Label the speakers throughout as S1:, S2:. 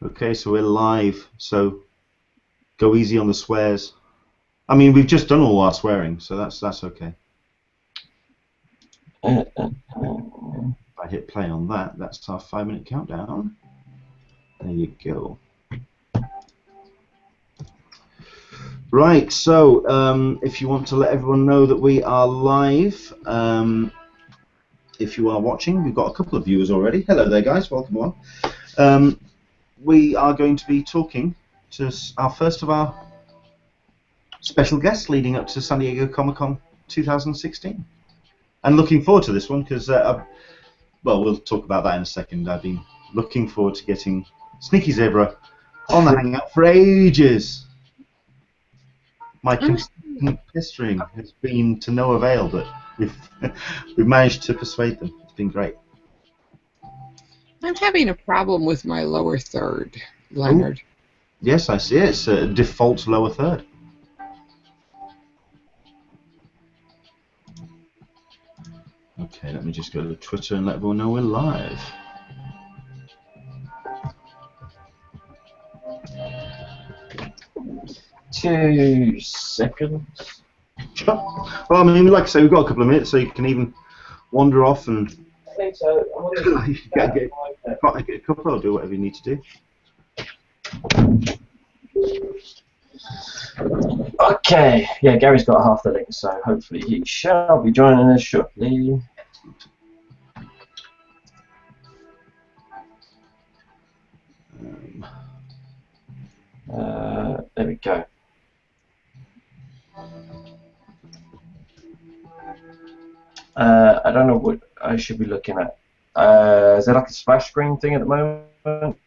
S1: Okay, so we're live, so go easy on the swears. I mean, we've just done all our swearing, so that's okay. If I hit play on that, that's our 5-minute countdown. There you go. Right, so if you want to let everyone know that we are live, if you are watching, we've got a couple of viewers already. Hello there, guys. Welcome along. We are going to be talking to our first of our special guests leading up to San Diego Comic-Con 2016. And looking forward to this one because, well, we'll talk about that in a second. I've been looking forward to getting Sneaky Zebra on the Hangout for ages. My consistent pestering has been to no avail, but we've managed to persuade them. It's been great.
S2: I'm having a problem with my lower third, Leonard.
S1: Ooh. Yes, I see it. It's a default lower third. Okay, let me just go to Twitter and let everyone know we're live.
S3: Two seconds.
S1: Sure. Well, I mean, like I say, we've got a couple of minutes, so you can even wander off and
S3: I think so.
S1: get a couple or do whatever you need to do.
S3: Okay, yeah, Gary's got half the link, so hopefully he shall be joining us shortly. There we go. I don't know what I should be looking at. Is there like a splash screen thing at the moment?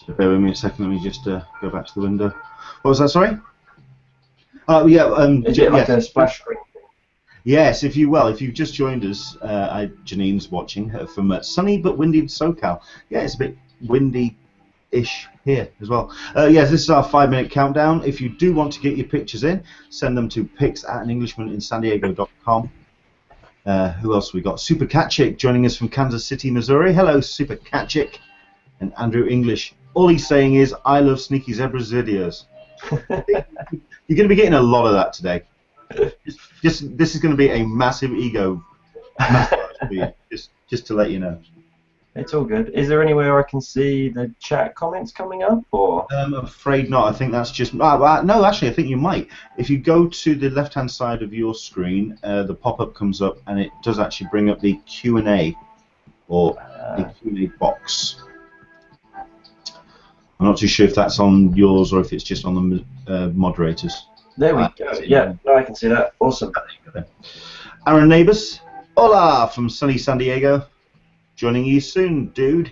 S1: So bear with me a second. Let me just go back to the window. What was that? Sorry. Oh yeah.
S3: Is it like a splash screen thing?
S1: Yes. If you've just joined us, Janine's watching from sunny but windy SoCal. Yeah, it's a bit windy-ish here as well. Yes, this is our 5-minute countdown. If you do want to get your pictures in, send them to pics@englishmaninsandiego.com. Who else we got? Super Catchick joining us from Kansas City, Missouri. Hello, Super Catchick. And Andrew English. All he's saying is, I love Sneaky Zebra's videos. You're going to be getting a lot of that today. This is going to be a massive ego massage for you, just to let you know.
S3: It's all good. Is there anywhere I can see the chat comments coming up, or?
S1: I'm afraid not. I think that's just... no, actually, I think you might. If you go to the left-hand side of your screen, the pop-up comes up, and it does actually bring up the Q&A, or the Q&A box. I'm not too sure if that's on yours or if it's just on the moderators.
S3: There we go. Yeah, no, I can see that. Awesome.
S1: Aaron Neighbours, hola from sunny San Diego. Joining you soon, dude.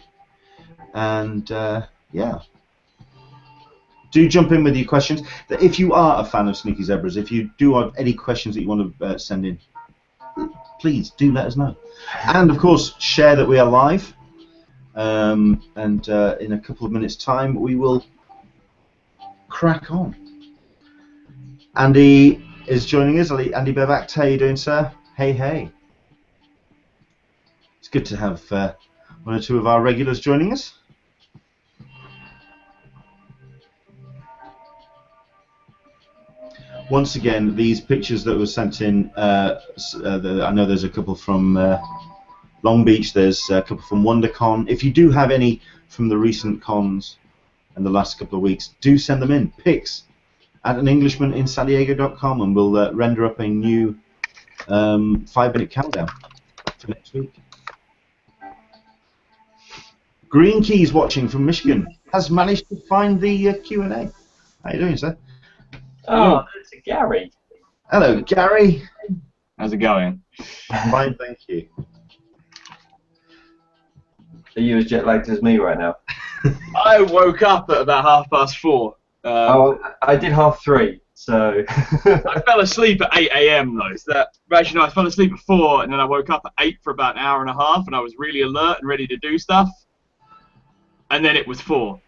S1: And yeah, do jump in with your questions. If you are a fan of Sneaky Zebras, if you do have any questions that you want to send in, please do let us know. And of course, share that we are live. And in a couple of minutes' time, we will crack on. Andy is joining us. Andy Bevact, how you doing, sir? Hey, hey. It's good to have one or two of our regulars joining us. Once again, these pictures that were sent in, I know there's a couple from Long Beach, there's a couple from WonderCon. If you do have any from the recent cons and the last couple of weeks, do send them in. pics@englishmaninsandiego.com, and we'll render up a new 5-minute countdown for next week. Green Keys watching from Michigan has managed to find the Q&A. How you doing, sir?
S3: Oh, it's Gary.
S1: Hello, Gary.
S4: How's it going?
S1: Fine, thank you.
S3: Are you as jet lagged as me right now?
S4: I woke up at about 4:30.
S3: I did 3:30, so...
S4: I fell asleep at 8 AM though. So that, actually, no, I fell asleep at 4 and then I woke up at 8 for about an hour and a half and I was really alert and ready to do stuff. And then it was 4.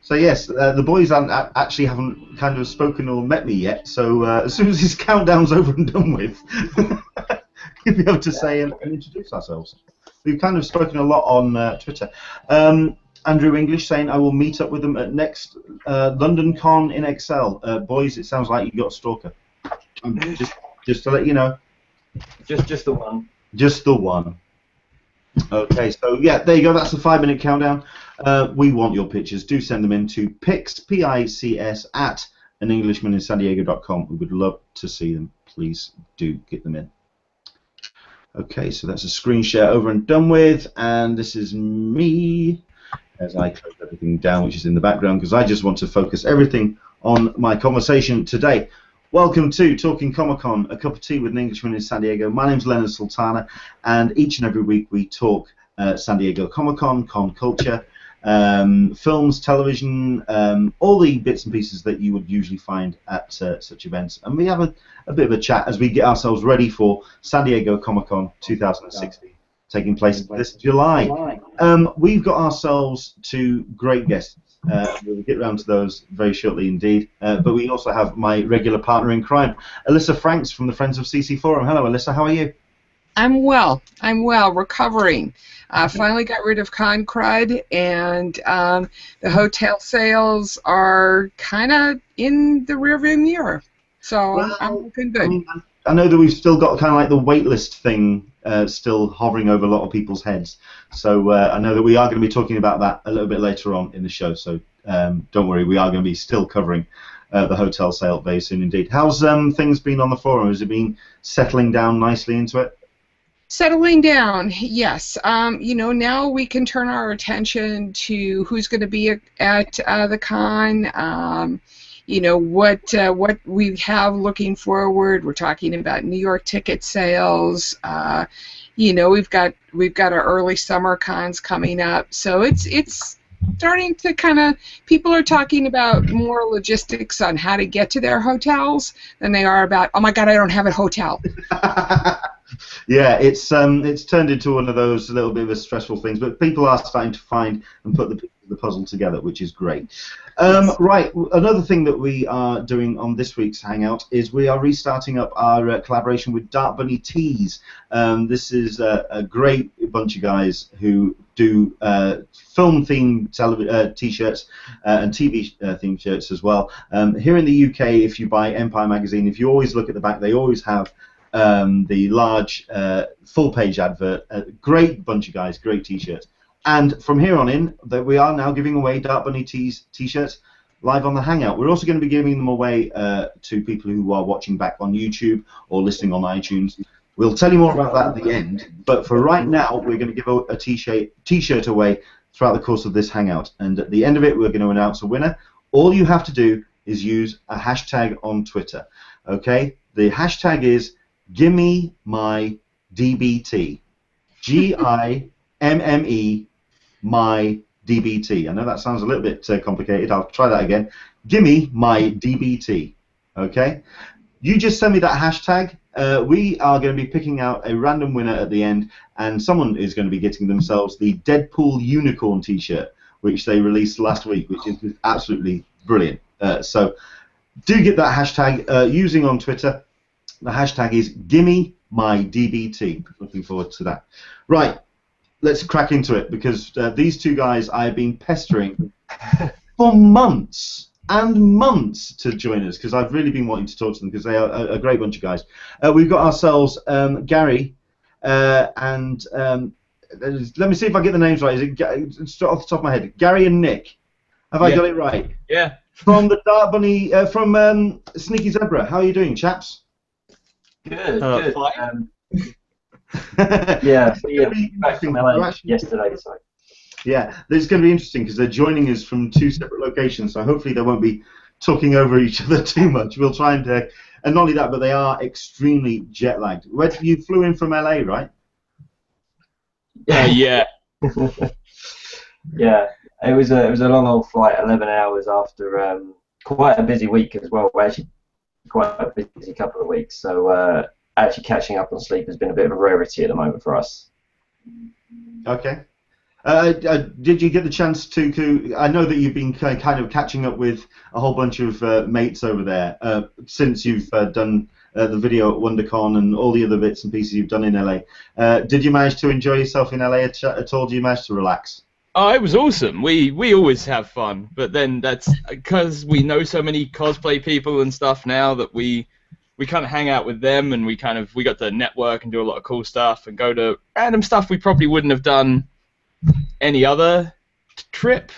S1: So yes, the boys actually haven't kind of spoken or met me yet. So as soon as this countdown's over and done with, be able to say and introduce ourselves. We've kind of spoken a lot on Twitter. Andrew English saying, I will meet up with them at next LondonCon in Excel. Boys, it sounds like you got a stalker. Just to let you know.
S3: Just the one.
S1: Just the one. Okay, so yeah, there you go. That's the 5-minute countdown. We want your pictures. Do send them in to pics, P-I-C-S, at anenglishmaninsandiego.com. We would love to see them. Please do get them in. Okay, so that's a screen share over and done with. And this is me as I close everything down, which is in the background, because I just want to focus everything on my conversation today. Welcome to Talking Comic-Con, a cup of tea with an Englishman in San Diego. My name's Leonard Sultana, and each and every week we talk San Diego Comic-Con, con culture, films, television, all the bits and pieces that you would usually find at such events. And we have a bit of a chat as we get ourselves ready for San Diego Comic-Con 2016, taking place this July. We've got ourselves two great guests. We'll get around to those very shortly indeed. But we also have my regular partner in crime, Alyssa Franks from the Friends of CC Forum. Hello, Alyssa. How are you?
S2: I'm well. Recovering. Finally got rid of con crud, and the hotel sales are kind of in the rearview mirror. So well, I'm looking good.
S1: I know that we've still got kind of like the waitlist thing still hovering over a lot of people's heads. So I know that we are going to be talking about that a little bit later on in the show. So don't worry, we are going to be still covering the hotel sale very soon indeed. How's things been on the forum? Has it been settling down nicely into it?
S2: Settling down, yes. You know, now we can turn our attention to who's going to be at the con. You know what we have looking forward. We're talking about New York ticket sales. You know, we've got our early summer cons coming up, so it's starting to kind of, people are talking about more logistics on how to get to their hotels than they are about, oh my God, I don't have a hotel.
S1: Yeah, it's turned into one of those little bit of a stressful things, but people are starting to find and put the puzzle together, which is great. Right, another thing that we are doing on this week's Hangout is we are restarting up our collaboration with Dark Bunny Tees. This is a great bunch of guys who do film-themed T-shirts and TV-themed shirts as well. Here in the UK, if you buy Empire magazine, if you always look at the back, they always have the large full-page advert. Great bunch of guys, great T-shirts. And from here on in, that we are now giving away Dark Bunny T-shirts live on the Hangout. We're also going to be giving them away to people who are watching back on YouTube or listening on iTunes. We'll tell you more about that at the end. But for right now, we're going to give a T-shirt away throughout the course of this Hangout. And at the end of it, we're going to announce a winner. All you have to do is use a hashtag on Twitter. Okay? The hashtag is GimmeMyDBT. GIMME my DBT. I know that sounds a little bit complicated. I'll try that again. Gimme my DBT. Okay? You just send me that hashtag. We are going to be picking out a random winner at the end, and someone is going to be getting themselves the Deadpool Unicorn T-shirt, which they released last week, which is absolutely brilliant. So do get that hashtag using on Twitter. The hashtag is GimmeMyDBT. Looking forward to that. Right. Let's crack into it, because these two guys I've been pestering for months and months to join us, because I've really been wanting to talk to them, because they are a great bunch of guys. We've got ourselves Gary and let me see if I get the names right. Is it off the top of my head? Gary and Nick. Have I got it right?
S4: Yeah.
S1: From the Dark Bunny, from Sneaky Zebra. How are you doing, chaps?
S3: Good. Good. Yeah, back from LA yesterday. Sorry.
S1: Yeah, this is going to be interesting because they're joining us from two separate locations, so hopefully they won't be talking over each other too much. We'll try and not only that, but they are extremely jet lagged. You flew in from LA, right?
S4: Yeah.
S3: Yeah, it was a long old flight, 11 hours after quite a busy week as well. Actually, quite a busy couple of weeks. So. Actually catching up on sleep has been a bit of a rarity at the moment for us. Okay.
S1: Did you get the chance to? I know that you've been kind of catching up with a whole bunch of mates over there since you've done the video at WonderCon and all the other bits and pieces you've done in LA. Did you manage to enjoy yourself in LA at all? Did you manage to relax?
S4: Oh, it was awesome. We always have fun, but then that's because we know so many cosplay people and stuff now that we kind of hang out with them, and we got to network and do a lot of cool stuff and go to random stuff we probably wouldn't have done any other trip.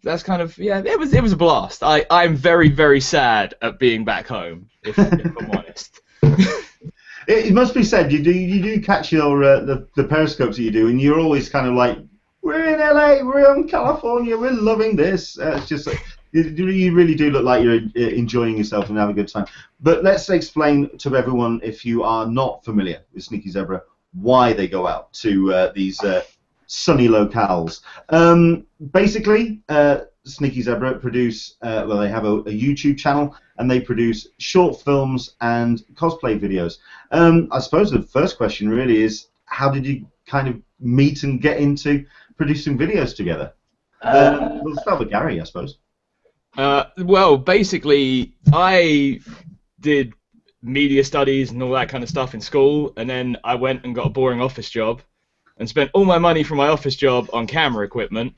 S4: That's kind of, yeah, it was a blast. I'm very, very sad at being back home, if I'm honest.
S1: It must be said, you do catch your the periscopes that you do, and you're always kind of like, we're in LA, we're in California, we're loving this. It's just like, you really do look like you're enjoying yourself and having a good time. But let's explain to everyone, if you are not familiar with Sneaky Zebra, why they go out to these sunny locales. Basically, Sneaky Zebra produce, well, they have a YouTube channel, and they produce short films and cosplay videos. I suppose the first question really is, how did you kind of meet and get into producing videos together? We'll start with Gary, I suppose.
S4: Well, basically, I did media studies and all that kind of stuff in school, and then I went and got a boring office job and spent all my money from my office job on camera equipment,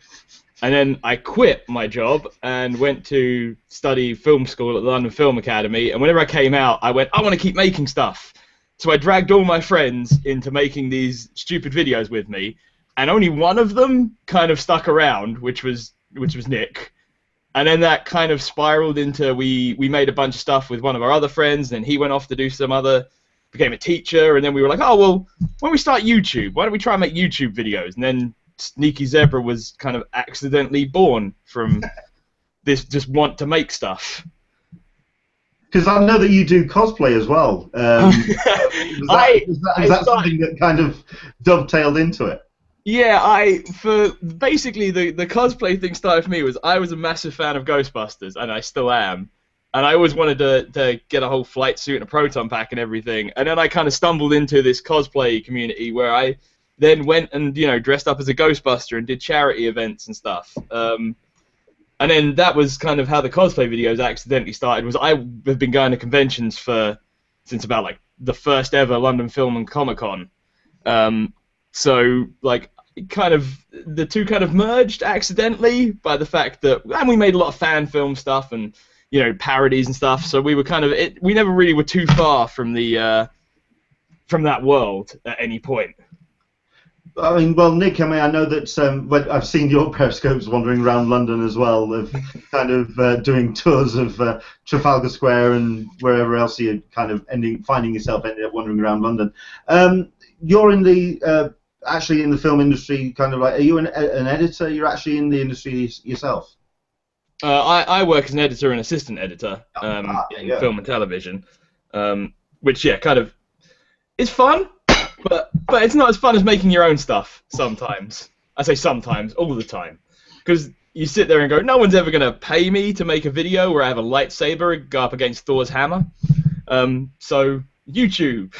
S4: and then I quit my job and went to study film school at the London Film Academy, and whenever I came out, I went, I want to keep making stuff. So I dragged all my friends into making these stupid videos with me, and only one of them kind of stuck around, which was Nick. And then that kind of spiraled into we made a bunch of stuff with one of our other friends, and then he went off to do became a teacher, and then we were like, oh, well, when we start YouTube, why don't we try and make YouTube videos? And then Sneaky Zebra was kind of accidentally born from this just want to make stuff.
S1: Because I know that you do cosplay as well. Is that something that kind of dovetailed into it?
S4: Yeah, basically the cosplay thing started for me was I was a massive fan of Ghostbusters, and I still am. And I always wanted to get a whole flight suit and a proton pack and everything. And then I kind of stumbled into this cosplay community where I then went and, dressed up as a Ghostbuster and did charity events and stuff. And then that was kind of how the cosplay videos accidentally started. Was I have been going to conventions since about like the first ever London Film and Comic-Con. So like the two kind of merged accidentally by the fact that, and we made a lot of fan film stuff and parodies and stuff. So we were we never really were too far from that world at any point.
S1: I mean, well, Nick, I know that I've seen your periscopes wandering around London as well, of kind of doing tours of Trafalgar Square and wherever else you kind of finding yourself ending up wandering around London. You're in the actually in the film industry, kind of like, are you an editor? You're actually in the industry yourself?
S4: I work as an editor and assistant editor in film and television, which kind of is fun, but it's not as fun as making your own stuff sometimes. I say sometimes, all the time, because you sit there and go, no one's ever going to pay me to make a video where I have a lightsaber go up against Thor's hammer. So YouTube.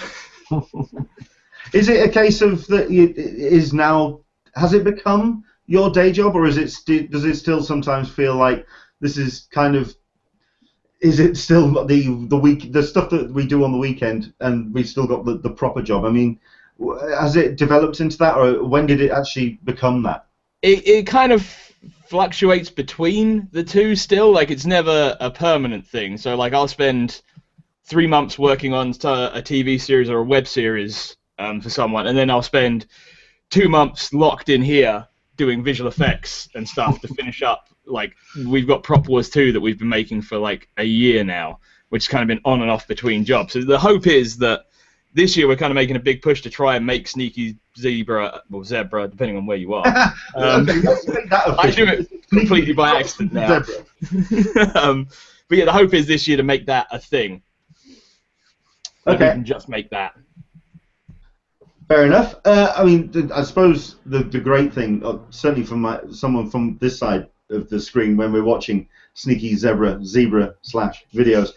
S1: Is it a case of that has it become your day job, or does it still sometimes feel like this is kind of, is it still the stuff that we do on the weekend and we've still got the proper job? I mean, has it developed into that, or when did it actually become that?
S4: It kind of fluctuates between the two still, like it's never a permanent thing. So like I'll spend 3 months working on a TV series or a web series for someone, and then I'll spend 2 months locked in here doing visual effects and stuff to finish up. Like, we've got Prop Wars 2 that we've been making for like a year now, which has kind of been on and off between jobs. So the hope is that this year we're kind of making a big push to try and make Sneaky Zebra, Zebra, depending on where you are.
S1: Okay, let's make that
S4: I do it completely by accident now. But yeah, the hope is this year to make that a thing.
S1: Okay.
S4: We can just make that.
S1: Fair enough. I mean, I suppose the great thing, certainly from someone from this side of the screen when we're watching Sneaky Zebra / videos,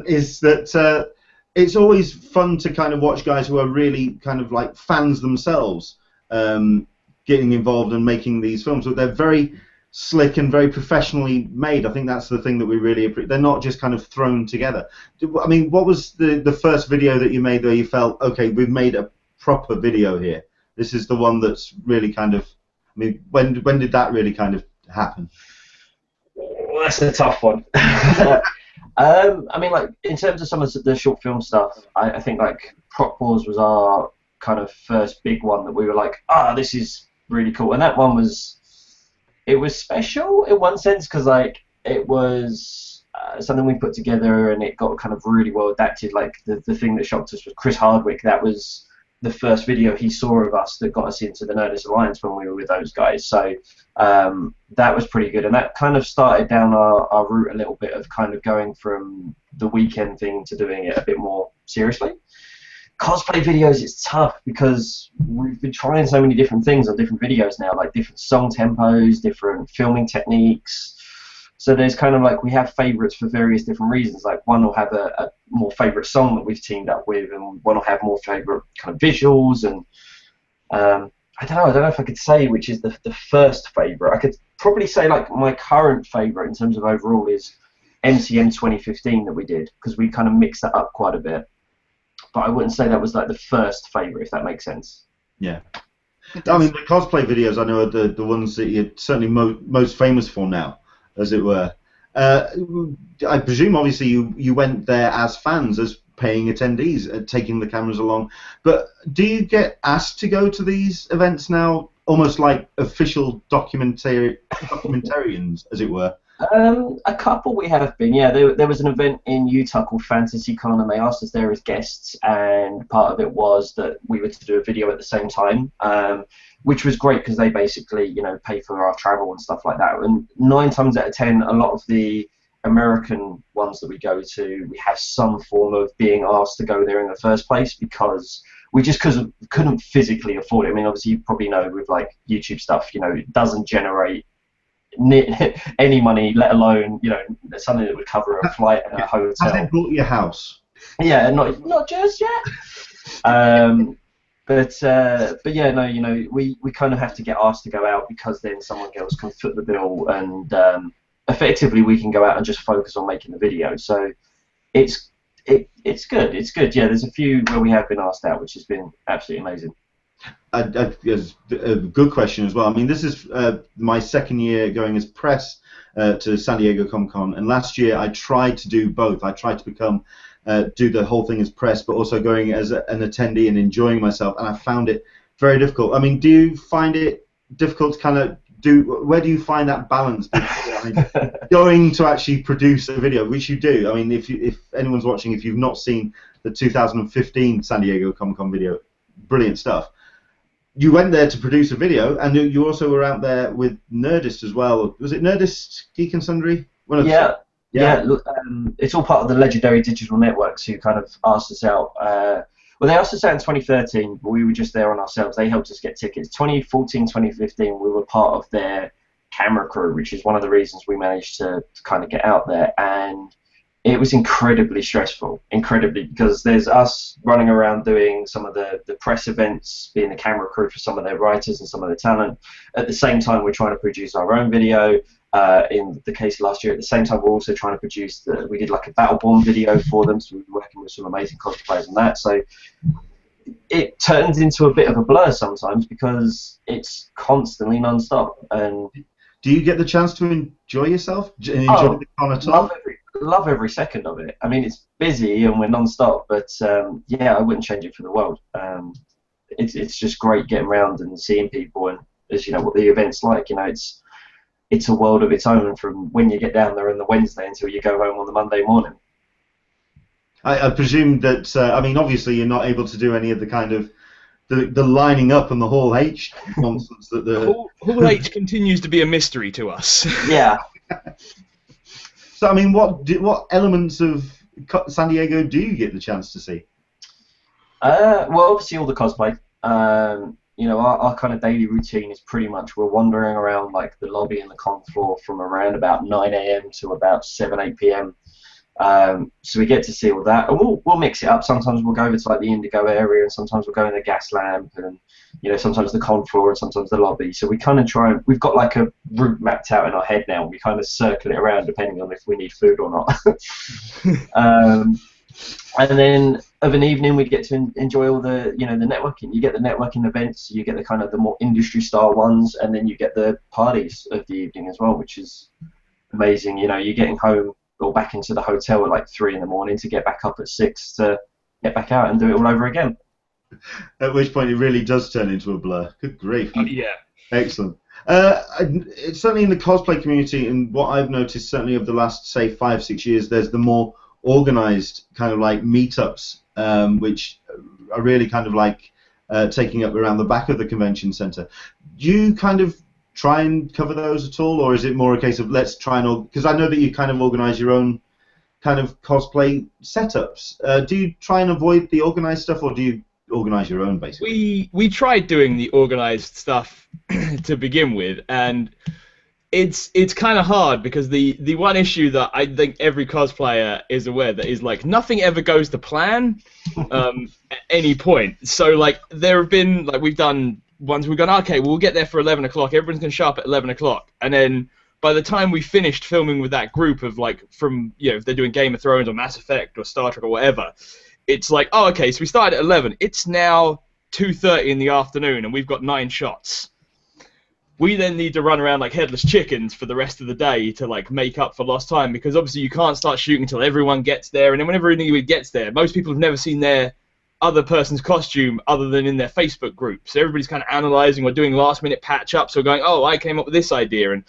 S1: is that it's always fun to kind of watch guys who are really kind of like fans themselves getting involved and making these films. So they're very slick and very professionally made. I think that's the thing that we really appreciate. They're not just kind of thrown together. I mean, what was the first video that you made where you felt, okay, we've made a proper video here? This is the one that's really kind of, I mean, when did that really kind of happen?
S3: Well, that's a tough one. I mean, like, in terms of some of the short film stuff, I think, like, Prop Wars was our kind of first big one that we were like, this is really cool. And that one was, it was special in one sense because, like, it was something we put together and it got kind of really well adapted. Like, the thing that shocked us was Chris Hardwick. That was the first video he saw of us that got us into the Nerdist Alliance when we were with those guys. So that was pretty good. And that kind of started down our route a little bit of kind of going from the weekend thing to doing it a bit more seriously. Cosplay videos, it's tough because we've been trying so many different things on different videos now, like different song tempos, different filming techniques. So there's kind of like, we have favorites for various different reasons. Like one will have a more favorite song that we've teamed up with, and one will have more favorite kind of visuals. And I don't know if I could say which is the first favorite. I could probably say like my current favorite in terms of overall is MCM 2015 that we did, because we kind of mixed that up quite a bit. But I wouldn't say that was like the first favorite, if that makes sense.
S1: Yeah. I mean, the cosplay videos I know are the ones that you're certainly most famous for now, as it were. I presume, obviously, you went there as fans, as paying attendees, taking the cameras along. But do you get asked to go to these events now, almost like official documentarians, as it were?
S3: A couple we have been, yeah. There was an event in Utah called FantasyCon, and they asked us there as guests, and part of it was that we were to do a video at the same time, which was great because they basically, you know, pay for our travel and stuff like that. And 9 times out of 10, a lot of the American ones that we go to, we have some form of being asked to go there in the first place because we just couldn't physically afford it. I mean, obviously, you probably know with like YouTube stuff, you know, it doesn't generate any money, let alone, you know, something that would cover a flight and a hotel.
S1: Have they bought your house?
S3: Yeah, not just yet. But yeah, no, you know, we kind of have to get asked to go out because then someone else can foot the bill, and effectively we can go out and just focus on making the video. So it's good. It's good. Yeah, there's a few where we have been asked out, which has been absolutely amazing.
S1: It's a good question as well. I mean, this is my second year going as press to San Diego Comic-Con, and last year I tried to do both. I tried to become do the whole thing as press, but also going as an attendee and enjoying myself, and I found it very difficult. I mean, do you find it difficult to kind of where do you find that balance between going to actually produce a video, which you do? I mean, if anyone's watching, if you've not seen the 2015 San Diego Comic-Con video, brilliant stuff. You went there to produce a video, and you also were out there with Nerdist as well. Was it Nerdist, Geek and Sundry?
S3: Yeah. It's all part of the legendary digital networks who kind of asked us out. Well, they asked us out in 2013, but we were just there on ourselves. They helped us get tickets. 2014, 2015, we were part of their camera crew, which is one of the reasons we managed to kind of get out there. And it was incredibly stressful, because there's us running around doing some of the press events, being the camera crew for some of their writers and some of the talent. At the same time, we're trying to produce our own video. In the case last year, at the same time, we're also trying to produce we did like a Battleborn video for them, so we were working with some amazing cosplayers on that. So it turns into a bit of a blur sometimes because it's constantly non-stop. And
S1: do you get the chance to enjoy yourself? Enjoy the con at all?
S3: Love every second of it. I mean, it's busy and we're non-stop, but yeah, I wouldn't change it for the world. It's just great getting around and seeing people, and as you know what the event's like, you know, it's a world of its own from when you get down there on the Wednesday until you go home on the Monday morning.
S1: I presume that I mean, obviously you're not able to do any of the kind of the lining up and the Hall H nonsense that the
S4: Hall H continues to be a mystery to us.
S3: Yeah.
S1: So I mean, what elements of San Diego do you get the chance to see?
S3: Well, obviously all the cosplay. You know, our kind of daily routine is pretty much we're wandering around like the lobby and the con floor from around about 9 AM to about 7, 8 PM. So we get to see all that, and we'll mix it up. Sometimes we'll go over to like the Indigo area, and sometimes we'll go in the gas lamp, and sometimes the con floor, and sometimes the lobby. So we kind of try. We've got like a route mapped out in our head now. And we kind of circle it around depending on if we need food or not. And then of an evening we get to enjoy all the the networking. You get the networking events, you get the kind of the more industry style ones, and then you get the parties of the evening as well, which is amazing. You're getting home or back into the hotel at like 3 in the morning to get back up at 6 to get back out and do it all over again.
S1: At which point it really does turn into a blur. Good grief.
S4: Yeah.
S1: Excellent. It's certainly in the cosplay community, and what I've noticed certainly over the last, say, 5-6 years, there's the more organized kind of like meetups, which are really kind of like taking up around the back of the convention center. Do you kind of try and cover those at all, or is it more a case of let's try and, because I know that you kind of organize your own kind of cosplay setups. Do you try and avoid the organized stuff, or do you organize your own, basically?
S4: We tried doing the organized stuff to begin with, and it's kind of hard because the one issue that I think every cosplayer is aware that is like nothing ever goes to plan at any point. So like there have been like we've done ones we've gone, okay, well, we'll get there for 11 o'clock. Everyone's going to show up at 11 o'clock, and then by the time we finished filming with that group of like from if they're doing Game of Thrones or Mass Effect or Star Trek or whatever, it's like, oh, okay, so we started at 11. It's now 2:30 in the afternoon, and we've got 9 shots. We then need to run around like headless chickens for the rest of the day to like make up for lost time, because obviously you can't start shooting until everyone gets there, and then whenever anyone gets there, most people have never seen their other person's costume other than in their Facebook group. So everybody's kind of analyzing or doing last-minute patch-ups or going, oh, I came up with this idea, and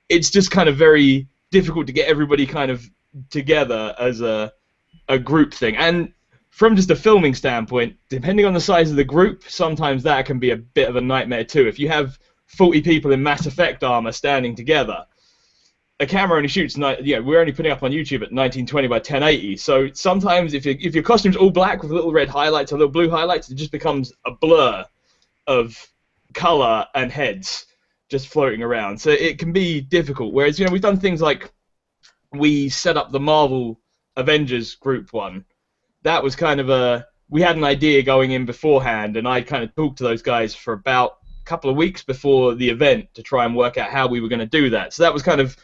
S4: it's just kind of very difficult to get everybody kind of together as a group thing. And from just a filming standpoint, depending on the size of the group, sometimes that can be a bit of a nightmare too. If you have 40 people in Mass Effect armor standing together, a camera only shoots, we're only putting up on YouTube at 1920 by 1080, so sometimes if your costume's all black with little red highlights or little blue highlights, it just becomes a blur of color and heads just floating around. So it can be difficult, whereas we've done things like we set up the Marvel Avengers group one. That was kind of we had an idea going in beforehand, and I kind of talked to those guys for about a couple of weeks before the event to try and work out how we were going to do that. So that was kind of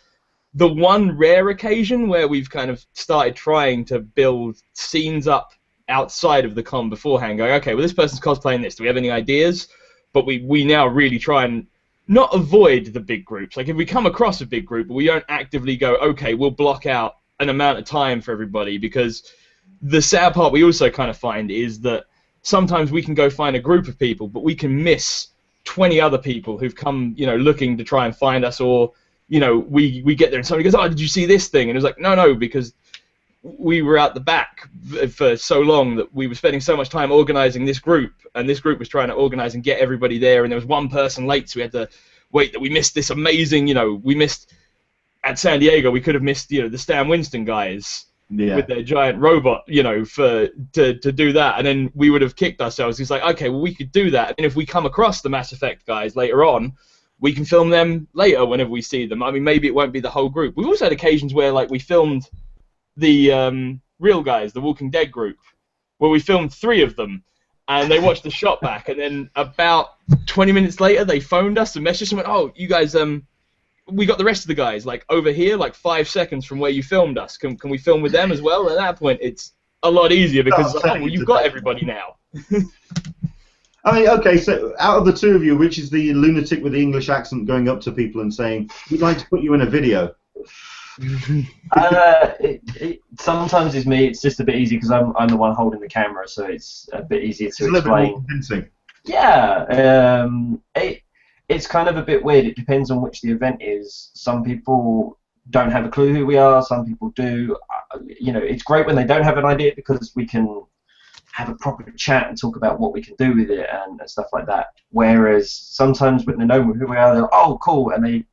S4: the one rare occasion where we've kind of started trying to build scenes up outside of the con beforehand, going, okay, well, this person's cosplaying this. Do we have any ideas? But we now really try and not avoid the big groups. Like if we come across a big group, we don't actively go, okay, we'll block out an amount of time for everybody, because the sad part we also kind of find is that sometimes we can go find a group of people, but we can miss 20 other people who've come, looking to try and find us, or, we get there and somebody goes, oh, did you see this thing? And it was like, no, because we were out the back for so long that we were spending so much time organizing this group, and this group was trying to organize and get everybody there, and there was one person late, so we had to wait that we missed this amazing, we missed at San Diego, we could have missed, the Stan Winston guys. Yeah. With their giant robot, to do that, and then we would have kicked ourselves. It's like, okay, well, we could do that, and if we come across the Mass Effect guys later on, we can film them later whenever we see them. I mean, maybe it won't be the whole group. We've also had occasions where, like, we filmed the real guys, the Walking Dead group, where we filmed 3 of them, and they watched the shot back, and then about 20 minutes later, they phoned us and messaged us and went, oh, you guys, we got the rest of the guys, like, over here, like 5 seconds from where you filmed us. Can we film with them as well? At that point, it's a lot easier because you've got everybody now.
S1: I mean, okay, so out of the 2 of you, which is the lunatic with the English accent going up to people and saying, we'd like to put you in a video?
S3: Sometimes it's me. It's just a bit easy because I'm the one holding the camera, so it's a bit easier to explain.
S1: It's a little bit more convincing.
S3: Yeah. It's kind of a bit weird. It depends on which the event is. Some people don't have a clue who we are. Some people do. It's great when they don't have an idea because we can have a proper chat and talk about what we can do with it and stuff like that. Whereas sometimes when they know who we are, they're like, oh, cool, and they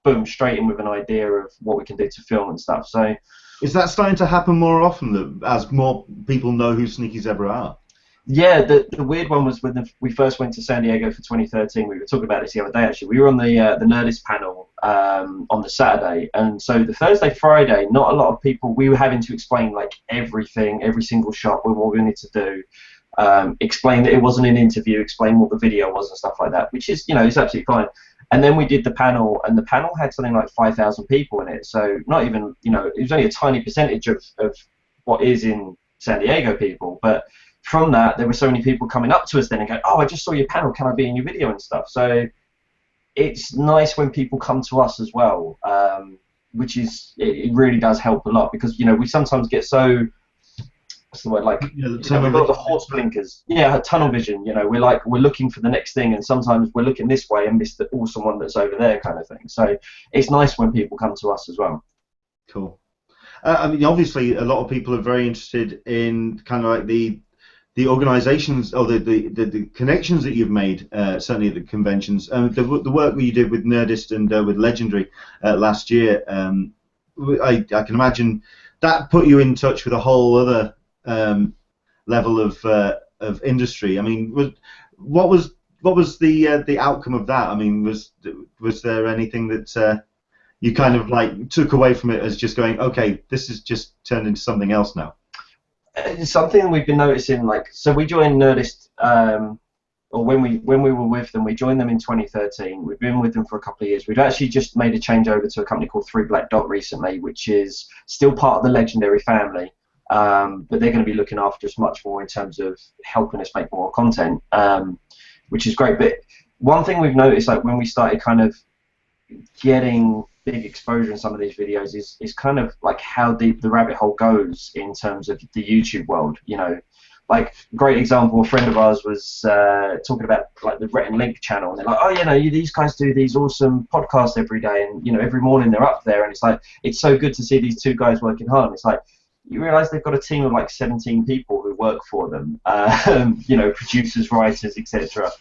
S3: boom straight in with an idea of what we can do to film and stuff. So,
S1: is that starting to happen more often as more people know who Sneaky Zebra are?
S3: Yeah, the weird one was when we first went to San Diego for 2013. We were talking about this the other day, actually. We were on the Nerdist panel on the Saturday, and so the Thursday, Friday, not a lot of people. We were having to explain like everything, every single shot, what we wanted to do. Explain that it wasn't an interview, explain what the video was and stuff like that, which is, it's absolutely fine. And then we did the panel, and the panel had something like 5,000 people in it, so not even, it was only a tiny percentage of what is in San Diego people, but from that, there were so many people coming up to us then and going, oh, I just saw your panel, can I be in your video and stuff? So it's nice when people come to us as well, which is, it really does help a lot, because, we sometimes get so, what's the word, like, we've got the horse blinkers, tunnel vision, we're looking for the next thing, and sometimes we're looking this way and miss the awesome one that's over there kind of thing. So it's nice when people come to us as well.
S1: Cool. I mean, obviously, a lot of people are very interested in kind of like the organisations or the connections that you've made, certainly at the conventions. The work that you did with Nerdist and with Legendary last year, I can imagine that put you in touch with a whole other level of industry. I mean, what was the outcome of that? I mean, was there anything that you kind of like took away from it as just going, okay, this has just turned into something else now?
S3: It's something we've been noticing, like, so we joined Nerdist, or when we were with them, we joined them in 2013. We've been with them for a couple of years. We've actually just made a change over to a company called 3 Black Dot recently, which is still part of the Legendary family, but they're going to be looking after us much more in terms of helping us make more content, which is great. But one thing we've noticed, like when we started kind of getting big exposure in some of these videos, is kind of like how deep the rabbit hole goes in terms of the YouTube world. Like, great example, a friend of ours was talking about like the Rhett and Link channel, and they're like, oh, these guys do these awesome podcasts every day, and every morning they're up there, and it's like, it's so good to see these two guys working hard. And it's like, you realise they've got a team of like 17 people who work for them, producers, writers, etc.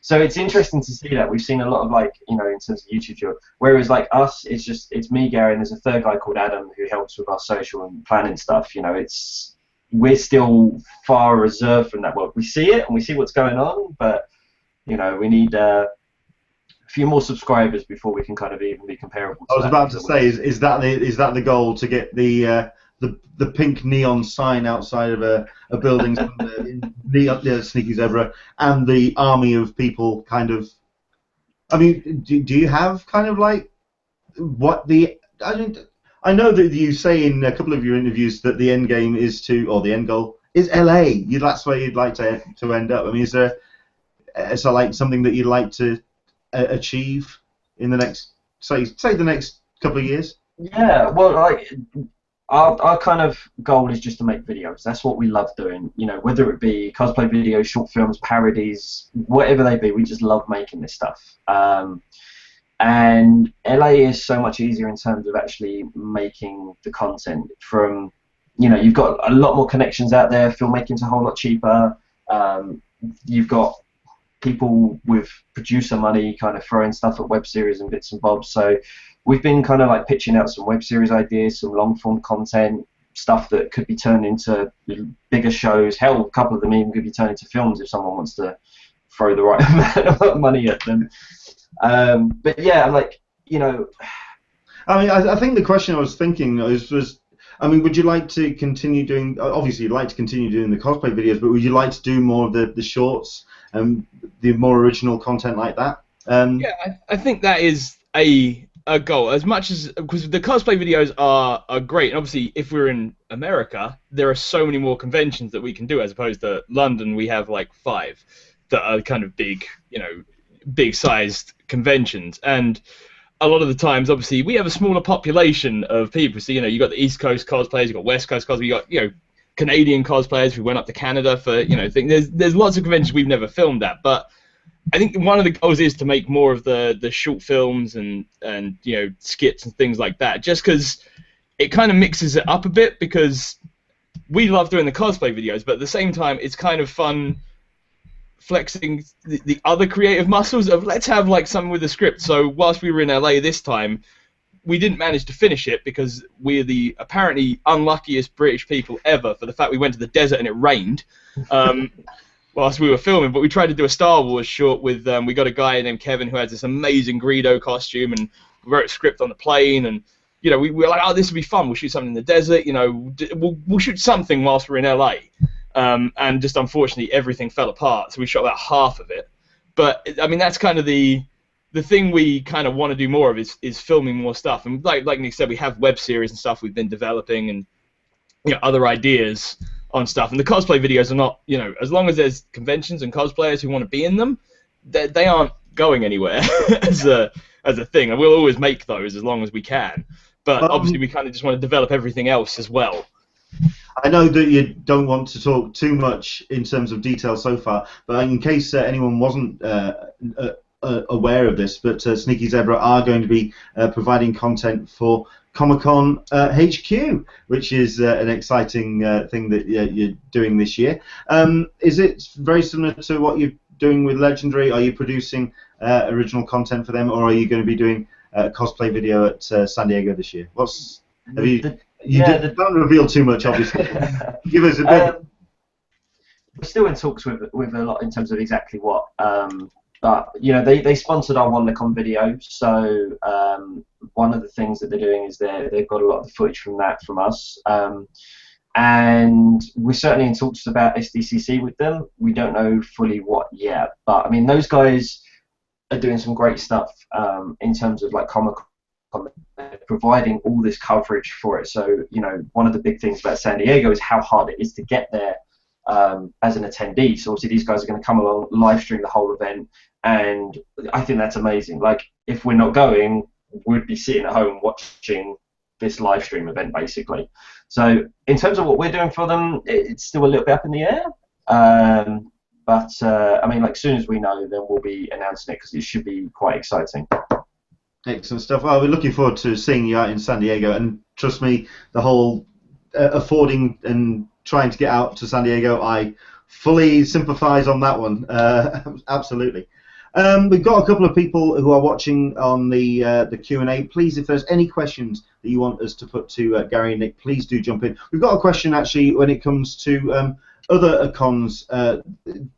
S3: So it's interesting to see that. We've seen a lot of, like, in terms of YouTube, whereas like us, it's me, Gary, and there's a third guy called Adam who helps with our social and planning stuff. We're still far reserved from that world. We see it and we see what's going on, but we need a few more subscribers before we can kind of even be comparable to
S1: I was about to say, is that the goal, to get the pink neon sign outside of a building, Sneaky Zebra, and the army of people kind of? I mean, do you have kind of like what I know that you say in a couple of your interviews that the end game is or the end goal is LA. That's where you'd like to end up. I mean, is there like something that you'd like to achieve in the next, say the next couple of years?
S3: Yeah, well, like, our kind of goal is just to make videos. That's what we love doing. Whether it be cosplay videos, short films, parodies, whatever they be, we just love making this stuff. And LA is so much easier in terms of actually making the content. From, you've got a lot more connections out there. Filmmaking's a whole lot cheaper. You've got people with producer money kind of throwing stuff at web series and bits and bobs. So we've been kind of like pitching out some web series ideas, some long form content, stuff that could be turned into bigger shows. Hell, a couple of them even could be turned into films if someone wants to throw the right amount of money at them. But yeah, I'm like,
S1: I mean, I think the question I was thinking was, I mean, would you like to continue doing? Obviously, you'd like to continue doing the cosplay videos, but would you like to do more of the shorts and the more original content like that?
S4: Yeah, I think that is a goal. As much as, because the cosplay videos are great, and obviously, if we're in America, there are so many more conventions that we can do, as opposed to London. We have like 5 that are kind of big, big-sized conventions, and a lot of the times, obviously, we have a smaller population of people. So, you got the East Coast cosplayers, you got West Coast cosplayers, you got, Canadian cosplayers. We went up to Canada for, things. There's lots of conventions we've never filmed at, but I think one of the goals is to make more of the short films and skits and things like that, just because it kind of mixes it up a bit, because we love doing the cosplay videos, but at the same time, it's kind of fun flexing the other creative muscles of, let's have like something with a script. So whilst we were in LA this time, we didn't manage to finish it because we're the apparently unluckiest British people ever for the fact we went to the desert and it rained whilst we were filming. But we tried to do a Star Wars short with we got a guy named Kevin who has this amazing Greedo costume, and wrote a script on the plane, and you know, we were like, oh, this would be fun. We'll shoot something in the desert. You know, we'll shoot something whilst we're in LA. And just unfortunately, everything fell apart. So we shot about half of it. But I mean, that's kind of the thing we kind of want to do more of is filming more stuff. And like Nick said, we have web series and stuff we've been developing, and you know, other ideas on stuff. And the cosplay videos are not, you know, as long as there's conventions and cosplayers who want to be in them, they aren't going anywhere as a thing. And we'll always make those as long as we can. But obviously, we kind of just want to develop everything else as well.
S1: I know that you don't want to talk too much in terms of detail so far, but in case anyone wasn't aware of this, but Sneaky Zebra are going to be providing content for Comic-Con HQ, which is an exciting thing that you're doing this year. Is it very similar to what you're doing with Legendary? Are you producing original content for them, or are you going to be doing a cosplay video at San Diego this year? Don't reveal too much, obviously. Give us a bit.
S3: We're still in talks with a lot in terms of exactly what. But you know, they sponsored our WonderCon video, so one of the things that they're doing is they've got a lot of the footage from that from us. And we're certainly in talks about SDCC with them. We don't know fully what yet, but I mean, those guys are doing some great stuff in terms of like Comic-Con, providing all this coverage for it. So, you know, one of the big things about San Diego is how hard it is to get there as an attendee. So obviously these guys are going to come along, live stream the whole event, and I think that's amazing. Like, if we're not going, we'd be sitting at home watching this live stream event, basically. So in terms of what we're doing for them, it's still a little bit up in the air. But I mean, like, as soon as we know, then we'll be announcing it, because it should be quite exciting.
S1: Excellent stuff. Well, we're looking forward to seeing you out in San Diego, and trust me, the whole affording and trying to get out to San Diego, I fully sympathise on that one. Absolutely. We've got a couple of people who are watching on the Q&A. Please, if there's any questions that you want us to put to Gary and Nick, please do jump in. We've got a question actually when it comes to other cons,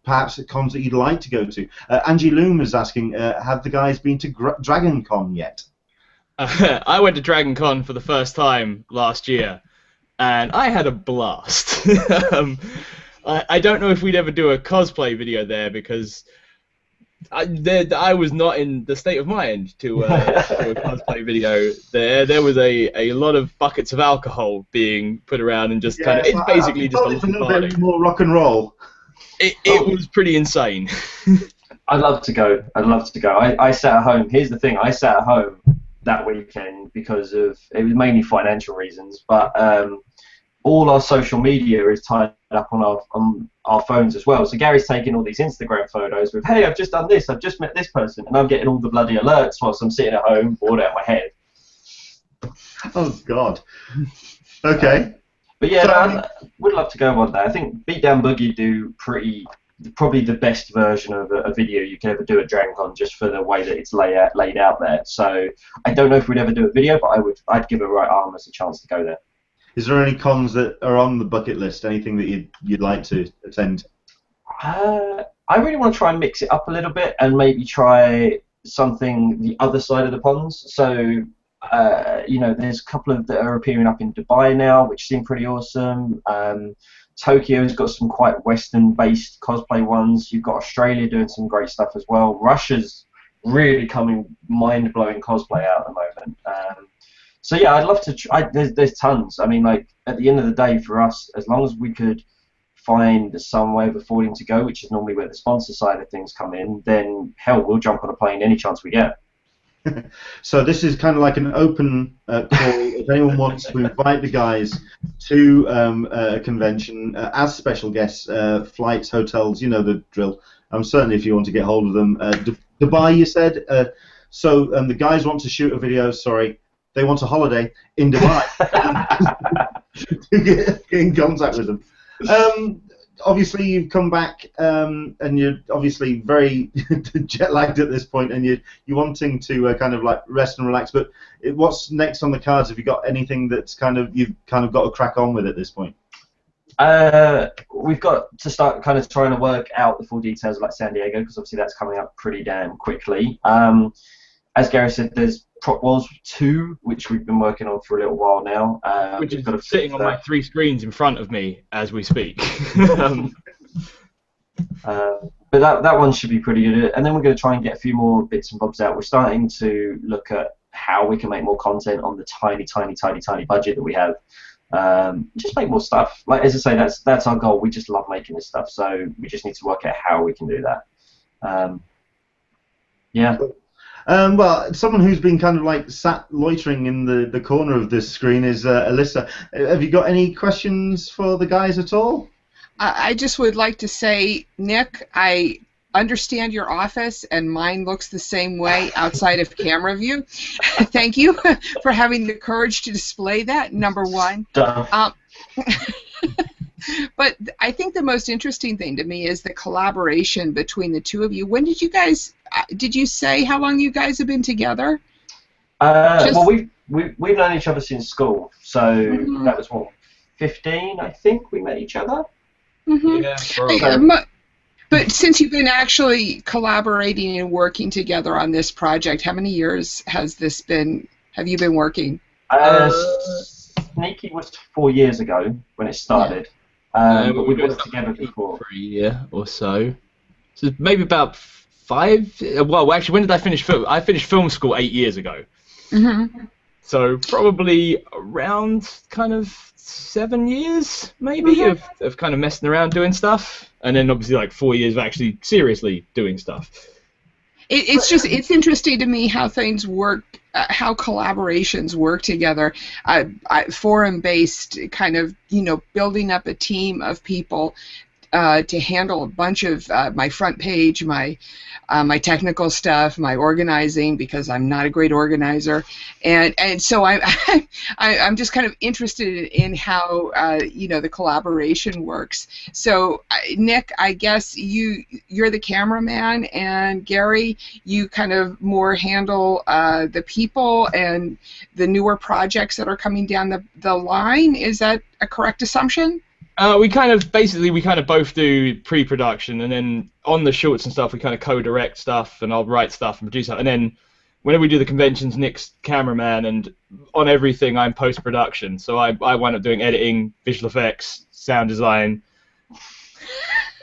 S1: perhaps cons that you'd like to go to. Angie Loom is asking, have the guys been to Dragon Con yet?
S4: I went to Dragon Con for the first time last year, and I had a blast. I don't know if we'd ever do a cosplay video there, because I was not in the state of mind to do a cosplay video there. There was a lot of buckets of alcohol being put around, and just kind of, it's basically just a
S1: little bit more rock and roll.
S4: It was pretty insane.
S3: I'd love to go. I'd love to go. I sat at home. Here's the thing. I sat at home that weekend because of, it was mainly financial reasons, but all our social media is tied up on our phones as well. So Gary's taking all these Instagram photos with, hey, I've just done this, I've just met this person, and I'm getting all the bloody alerts whilst I'm sitting at home, bored out of my head.
S1: Oh, God. Okay.
S3: But yeah, I would love to go one day. I think Beatdown Boogie do probably the best version of a video you can ever do at Dragon Con, just for the way that it's laid out there. So I don't know if we'd ever do a video, but I'd give a right armless a chance to go there.
S1: Is there any cons that are on the bucket list? Anything that you'd like to attend?
S3: I really want to try and mix it up a little bit, and maybe try something the other side of the ponds. So, you know, there's a couple that are appearing up in Dubai now, which seem pretty awesome. Tokyo's got some quite Western-based cosplay ones. You've got Australia doing some great stuff as well. Russia's really coming mind-blowing cosplay out at the moment. So yeah, I'd love to try. There's tons. I mean, like, at the end of the day, for us, as long as we could find some way of affording to go, which is normally where the sponsor side of things come in, then hell, we'll jump on a plane any chance we get.
S1: So this is kind of like an open call. If anyone wants to invite the guys to a convention as special guests, flights, hotels, you know the drill. Certainly, if you want to get hold of them, Dubai, you said. So the guys want to shoot a video. Sorry. They want a holiday in Dubai to get in contact with them. Obviously, you've come back and you're obviously very jet-lagged at this point, and you're wanting to kind of like rest and relax. But what's next on the cards? Have you got anything that's you've kind of got to crack on with at this point?
S3: We've got to start kind of trying to work out the full details of like San Diego, because obviously that's coming up pretty damn quickly. As Gary said, there's Prop Wars 2, which we've been working on for a little while now.
S4: Which is sitting on my 3 screens in front of me as we speak.
S3: But that one should be pretty good. And then we're going to try and get a few more bits and bobs out. We're starting to look at how we can make more content on the tiny budget that we have. Just make more stuff. Like, as I say, that's our goal. We just love making this stuff, so we just need to work out how we can do that. Yeah.
S1: Well, someone who's been kind of like sat loitering in the corner of this screen is Alyssa. Have you got any questions for the guys at all?
S2: I just would like to say, Nick, I understand your office, and mine looks the same way outside of camera view. Thank you for having the courage to display that, number one. But I think the most interesting thing to me is the collaboration between the two of you. When did you guys, did you say how long you guys have been together?
S3: Well, we've known each other since school, so that was, what, 15, I think, we met each other?
S4: Yeah,
S2: but since you've been actually collaborating and working together on this project, how many years have you been working?
S3: Sneaky was 4 years ago when it started, but we've worked together before.
S4: For a year or so. So maybe about 5. Well, actually, when did I finish film? I finished film school 8 years ago. So probably around kind of 7 years, maybe, of kind of messing around doing stuff, and then obviously like 4 years of actually seriously doing stuff.
S2: It's interesting to me how things work, how collaborations work together. Forum-based, kind of, building up a team of people to handle a bunch of my front page, my technical stuff, my organizing, because I'm not a great organizer, and so I'm just kind of interested in how the collaboration works. So Nick, I guess you're the cameraman, and Gary, you kind of more handle the people and the newer projects that are coming down the line. Is that a correct assumption?
S4: We kind of both do pre-production, and then on the shorts and stuff we kind of co-direct stuff, and I'll write stuff and produce stuff, and then whenever we do the conventions, Nick's cameraman, and on everything I'm post-production, so I wind up doing editing, visual effects, sound design.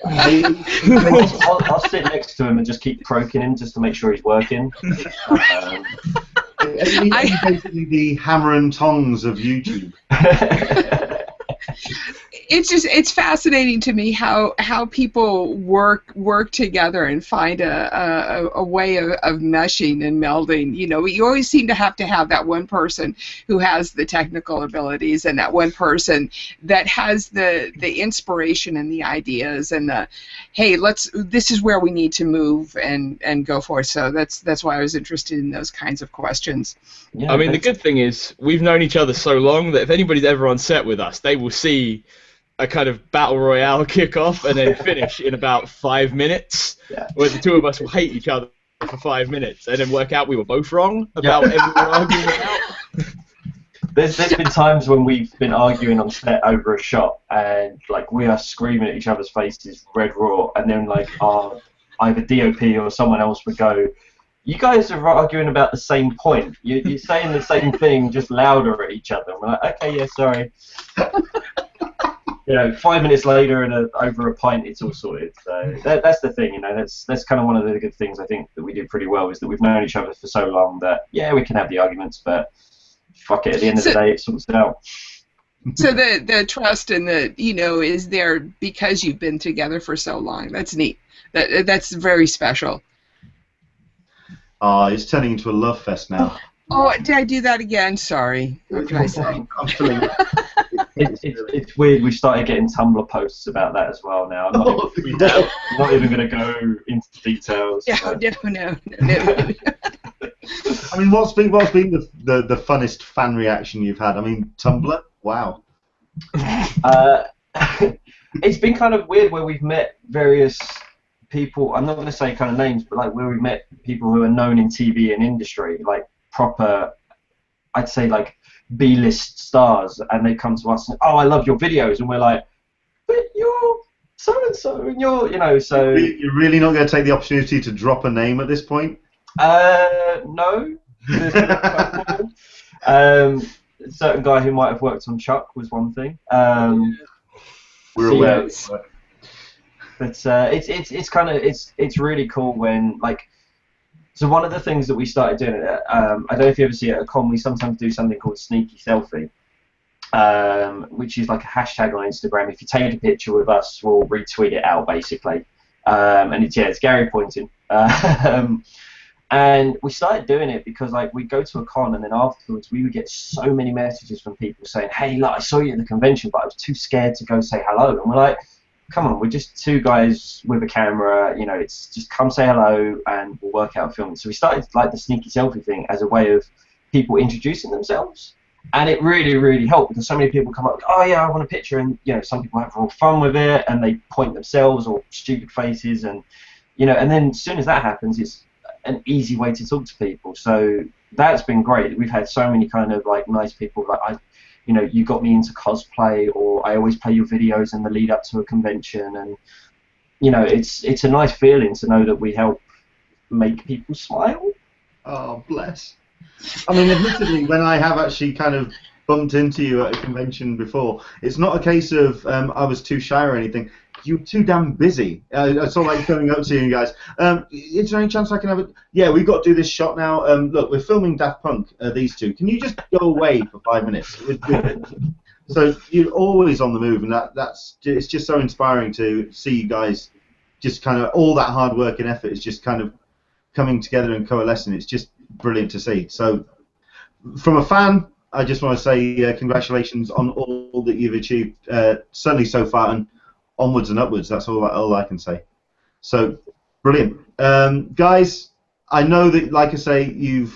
S3: I'll sit next to him and just keep croaking him just to make sure he's working.
S1: Basically the hammer and tongs of YouTube.
S2: It's fascinating to me how people work together and find a way of meshing and melding. You always seem to have that one person who has the technical abilities, and that one person that has the inspiration and the ideas, and this is where we need to move and go forward. So that's why I was interested in those kinds of questions.
S4: Yeah, I mean, the good thing is we've known each other so long that if anybody's ever on set with us, they will see a kind of battle royale kickoff and then finish in about 5 minutes, where the two of us will hate each other for 5 minutes and then work out we were both wrong about whatever we were arguing about.
S3: There's been times when we've been arguing on set over a shot, and like we are screaming at each other's faces, red raw, and then like either DOP or someone else would go, "You guys are arguing about the same point. You're saying the same thing, just louder at each other." And we're like, "Okay, yeah, sorry." 5 minutes later and over a pint, it's all sorted. So that's the thing, that's kind of one of the good things I think that we do pretty well, is that we've known each other for so long that, we can have the arguments, but fuck it, at the end of the day, it sorts it out.
S2: So the trust and is there because you've been together for so long. That's neat. That's very special.
S1: It's turning into a love fest now.
S2: Oh, did I do that again? Sorry. What did I say?
S3: It's weird. We started getting Tumblr posts about that as well now. I'm not even going to go into details.
S2: No.
S1: I mean, what's been the funnest fan reaction you've had? I mean, Tumblr? Wow.
S3: It's been kind of weird where we've met various people. I'm not going to say kind of names, but like where we've met people who are known in TV and industry, like proper, I'd say like B-list stars, and they come to us and, "Oh, I love your videos," and we're like, "But you're so and so, and you're, so."
S1: You're really not going to take the opportunity to drop a name at this point?
S3: No. A certain guy who might have worked on Chuck was one thing.
S1: We're
S3: so,
S1: aware.
S3: yeah, but it's really cool when like. So one of the things that we started doing, I don't know if you ever see it at a con, we sometimes do something called sneaky selfie, which is like a hashtag on Instagram. If you take a picture with us, we'll retweet it out basically, and it's Gary pointing. And we started doing it because like we'd go to a con and then afterwards we would get so many messages from people saying, hey, look, I saw you at the convention, but I was too scared to go say hello. And we're like, come on, we're just two guys with a camera, you know, it's just come say hello and we'll work out filming. So we started like the sneaky selfie thing as a way of people introducing themselves. And it really, really helped because so many people come up, oh yeah, I want a picture, and you know, some people have real fun with it and they point themselves or stupid faces, and you know, and then as soon as that happens, it's an easy way to talk to people. So that's been great. We've had so many kind of like nice people like you know, you got me into cosplay, or I always play your videos in the lead up to a convention, and you know, it's a nice feeling to know that we help make people smile.
S1: Oh, bless. I mean, admittedly, when I have actually kind of bumped into you at a convention before, it's not a case of I was too shy or anything. You're too damn busy. I saw like coming up to you guys. Is there any chance I can have it? Yeah, we've got to do this shot now. Look, we're filming Daft Punk, these two. Can you just go away for 5 minutes? So you're always on the move, and it's just so inspiring to see you guys just kind of, all that hard work and effort is just kind of coming together and coalescing. It's just brilliant to see. So from a fan, I just want to say congratulations on all that you've achieved, certainly so far, and onwards and upwards. That's all I can say. So brilliant, guys. I know that, like I say, you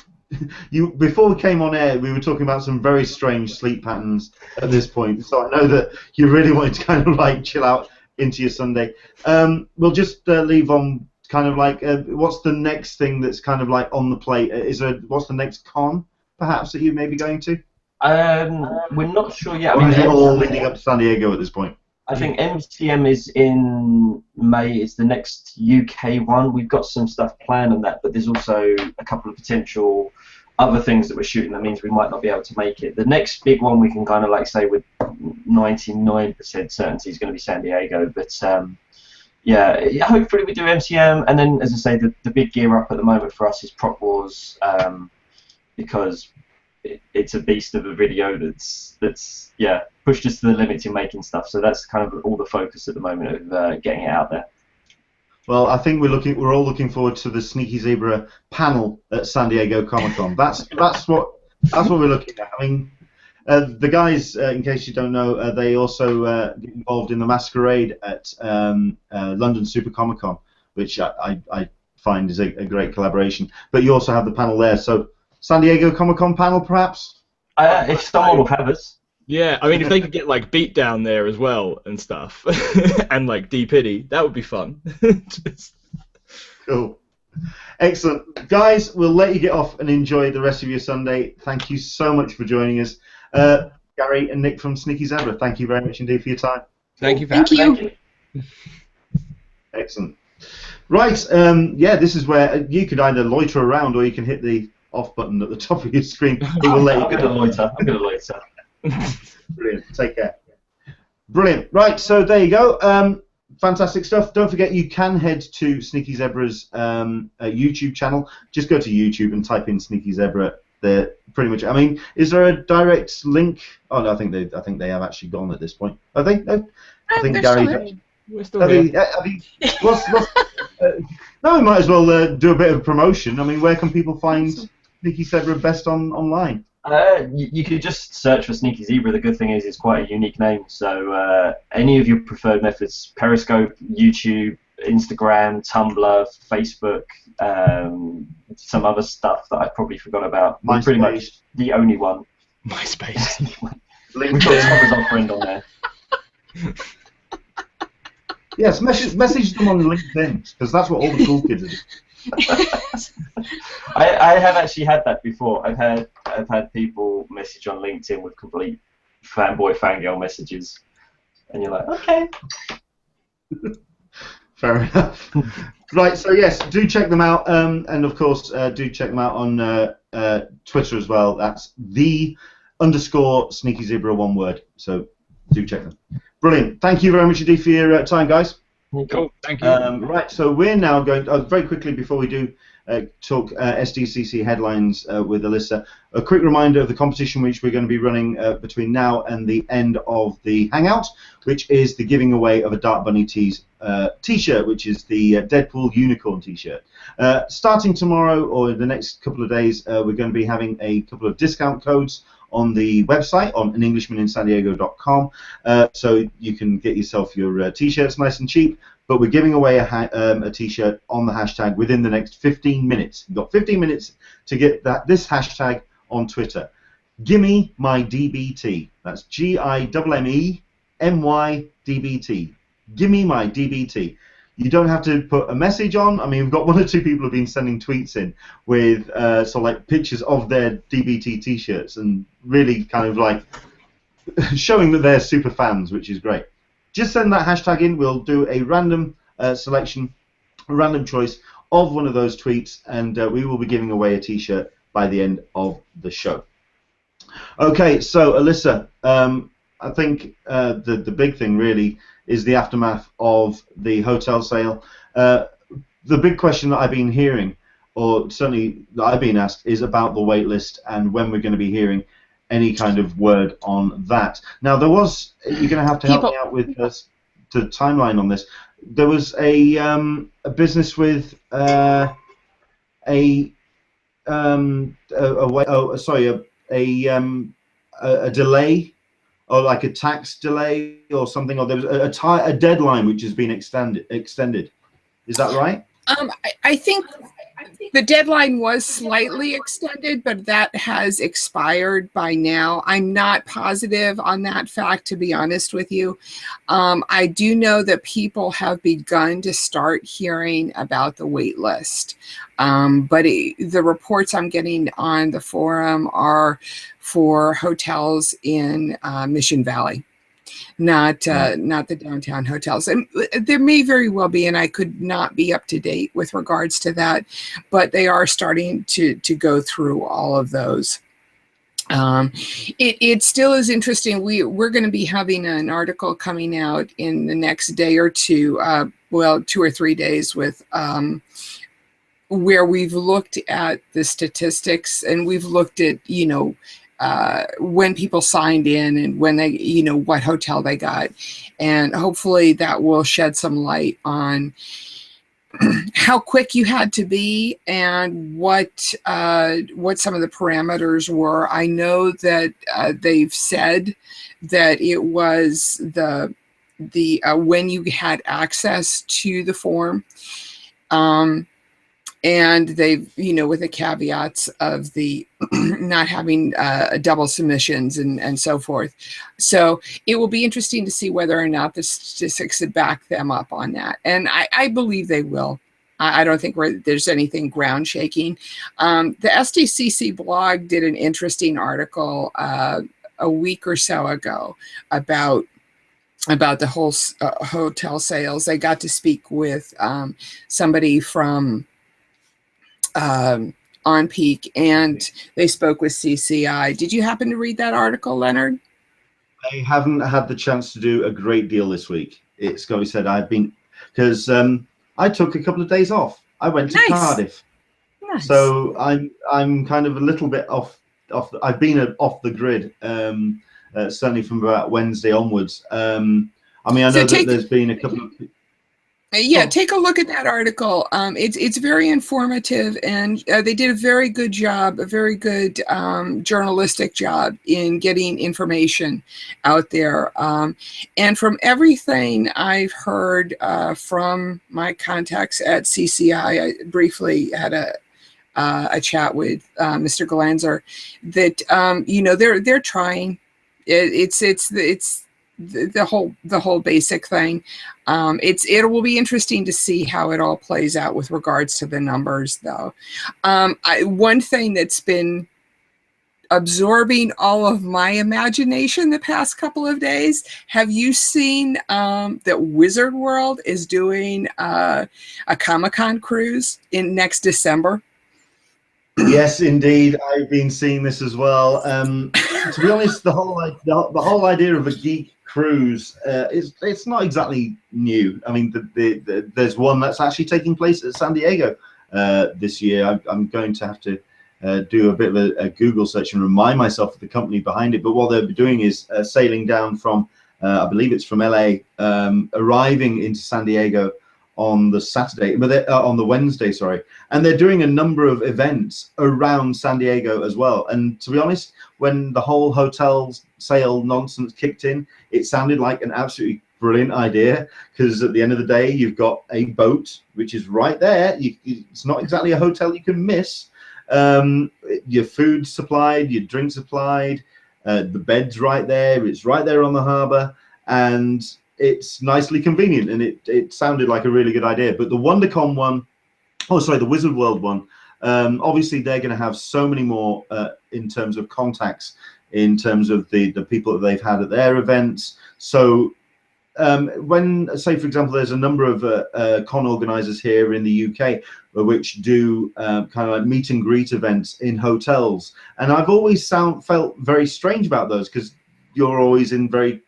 S1: before we came on air, we were talking about some very strange sleep patterns at this point. So I know that you really wanted to kind of like chill out into your Sunday. We'll just leave on kind of like what's the next thing that's kind of like on the plate? What's the next con perhaps that you may be going to?
S3: We're not sure yet.
S1: Or is it all leading up to San Diego at this point?
S3: I think MCM is in May. It's the next UK one. We've got some stuff planned on that, but there's also a couple of potential other things that we're shooting. That means we might not be able to make it. The next big one we can kind of like say with 99% certainty is going to be San Diego. But yeah, hopefully we do MCM, and then as I say, the big gear up at the moment for us is Prop Wars, because it's a beast of a video that's pushed us to the limits in making stuff. So that's kind of all the focus at the moment of getting it out there.
S1: Well, I think we're all looking forward to the Sneaky Zebra panel at San Diego Comic-Con. That's what we're looking at. I mean, the guys, in case you don't know, they also get involved in the masquerade at London Super Comic-Con, which I find is a great collaboration. But you also have the panel there, so San Diego Comic-Con panel, perhaps?
S3: If someone will have us.
S4: Yeah, I mean, if they could get like Beat Down there as well and stuff, and like D Pity, that would be fun.
S1: Cool. Excellent. Guys, we'll let you get off and enjoy the rest of your Sunday. Thank you so much for joining us. Gary and Nick from Sneaky Zebra, thank you very much indeed for your time.
S4: Thank you for
S2: having me.
S1: Excellent. Right, yeah, this is where you could either loiter around or you can hit the off button at the top of your screen. We'll let you go.
S3: I'm going to loiter.
S1: Brilliant. Take care. Brilliant. Right, so there you go. Fantastic stuff. Don't forget you can head to Sneaky Zebra's YouTube channel. Just go to YouTube and type in Sneaky Zebra. There, pretty much. I mean, is there a direct link? Oh no, I think they have actually gone at this point. Are they? No. I think Gary.
S4: We're still here.
S1: No, we might as well do a bit of promotion. I mean, where can people find Sneaky Zebra best online?
S3: You could just search for Sneaky Zebra. The good thing is it's quite a unique name. So any of your preferred methods: Periscope, YouTube, Instagram, Tumblr, Facebook, some other stuff that I probably forgot about.
S1: MySpace.
S3: Pretty much the only one.
S4: MySpace.
S3: We've got Tom as our friend on there.
S1: Yes, message them on LinkedIn, because that's what all the cool kids do.
S3: I have actually had that before. I've had people message on LinkedIn with complete fanboy, fangirl messages, and you're like, okay.
S1: Fair enough. Right, so yes, do check them out, and of course, do check them out on Twitter as well. That's _Sneaky Zebra, one word. So do check them. Brilliant. Thank you very much indeed for your time, guys.
S4: Cool. Thank you.
S1: Right, so we're now going very quickly before we do talk SDCC headlines with Alyssa. A quick reminder of the competition which we're going to be running between now and the end of the Hangout, which is the giving away of a Dark Bunny T-shirt, which is the Deadpool Unicorn T-shirt. Starting tomorrow or in the next couple of days, we're going to be having a couple of discount codes on the website on englishmaninsandiego.com, so you can get yourself your T-shirts nice and cheap. But we're giving away a T-shirt on the hashtag within the next 15 minutes. You've got 15 minutes to get this hashtag on Twitter. Gimme my DBT. That's GIMMEMYDBT. Gimme my DBT. You don't have to put a message on. I mean, we've got 1 or 2 people who've been sending tweets in with sort of like pictures of their DBT T-shirts and really kind of like showing that they're super fans, which is great. Just send that hashtag in. We'll do a random selection, a random choice of one of those tweets, and we will be giving away a T-shirt by the end of the show. Okay, so Alyssa, I think the big thing really is the aftermath of the hotel sale. The big question that I've been hearing, or certainly that I've been asked, is about the wait list and when we're going to be hearing any kind of word on that. Now, you're going to have to help me out with the timeline on this. There was a business with a delay, or like a tax delay or something, or there was a deadline which has been extended. Is that right?
S2: I think the deadline was slightly extended, but that has expired by now. I'm not positive on that fact, to be honest with you. I do know that people have begun to start hearing about the wait list, but the reports I'm getting on the forum are for hotels in Mission Valley. Not the downtown hotels. And there may very well be, and I could not be up to date with regards to that, but they are starting to go through all of those. It still is interesting. We're going to be having an article coming out in the next day or two, 2 or 3 days, with where we've looked at the statistics, and we've looked at, when people signed in and when they, what hotel they got. And hopefully that will shed some light on how quick you had to be and what some of the parameters were. I know that they've said that it was the when you had access to the form. And they've, with the caveats of the not having double submissions and so forth. So it will be interesting to see whether or not the statistics back them up on that. And I believe they will. I don't think there's anything ground shaking. The SDCC blog did an interesting article a week or so ago about the whole hotel sales. They got to speak with somebody from On Peak, and they spoke with CCI. Did you happen to read that article, Leonard?
S1: I haven't had the chance to do a great deal this week. It's got to be said, because I took a couple of days off. I went to Cardiff.
S2: Nice.
S1: So I'm kind of a little bit off. I've been off the grid, certainly from about Wednesday onwards. I know that there's been a couple of.
S2: Yeah, take a look at that article. It's very informative, and they did a very good job, a very good journalistic job in getting information out there. And from everything I've heard from my contacts at CCI, I briefly had a chat with Mr. Glanzer, that they're trying. It's the whole basic thing. It will be interesting to see how it all plays out with regards to the numbers, though. One thing that's been absorbing all of my imagination the past couple of days. Have you seen that Wizard World is doing a Comic-Con cruise in next December?
S1: Yes, indeed. I've been seeing this as well. To be honest, the whole idea of a geek cruise it's not exactly new. I mean, there's one that's actually taking place at San Diego this year. I'm going to have to do a bit of a Google search and remind myself of the company behind it. But what they're doing is sailing down from, I believe it's from LA, arriving into San Diego on the Saturday, but on the Wednesday, sorry. And they're doing a number of events around San Diego as well. And to be honest, when the whole hotel sale nonsense kicked in, it sounded like an absolutely brilliant idea, because at the end of the day, you've got a boat, which is right there. It's not exactly a hotel you can miss. Your food supplied, your drink supplied, the bed's right there. It's right there on the harbor, and it's nicely convenient. And it sounded like a really good idea. But the WonderCon one, oh sorry, the Wizard World one, obviously they're going to have so many more in terms of contacts, in terms of the people that they've had at their events. So when, say for example, there's a number of con organizers here in the UK which do kind of like meet and greet events in hotels, and I've always felt very strange about those, because you're always in very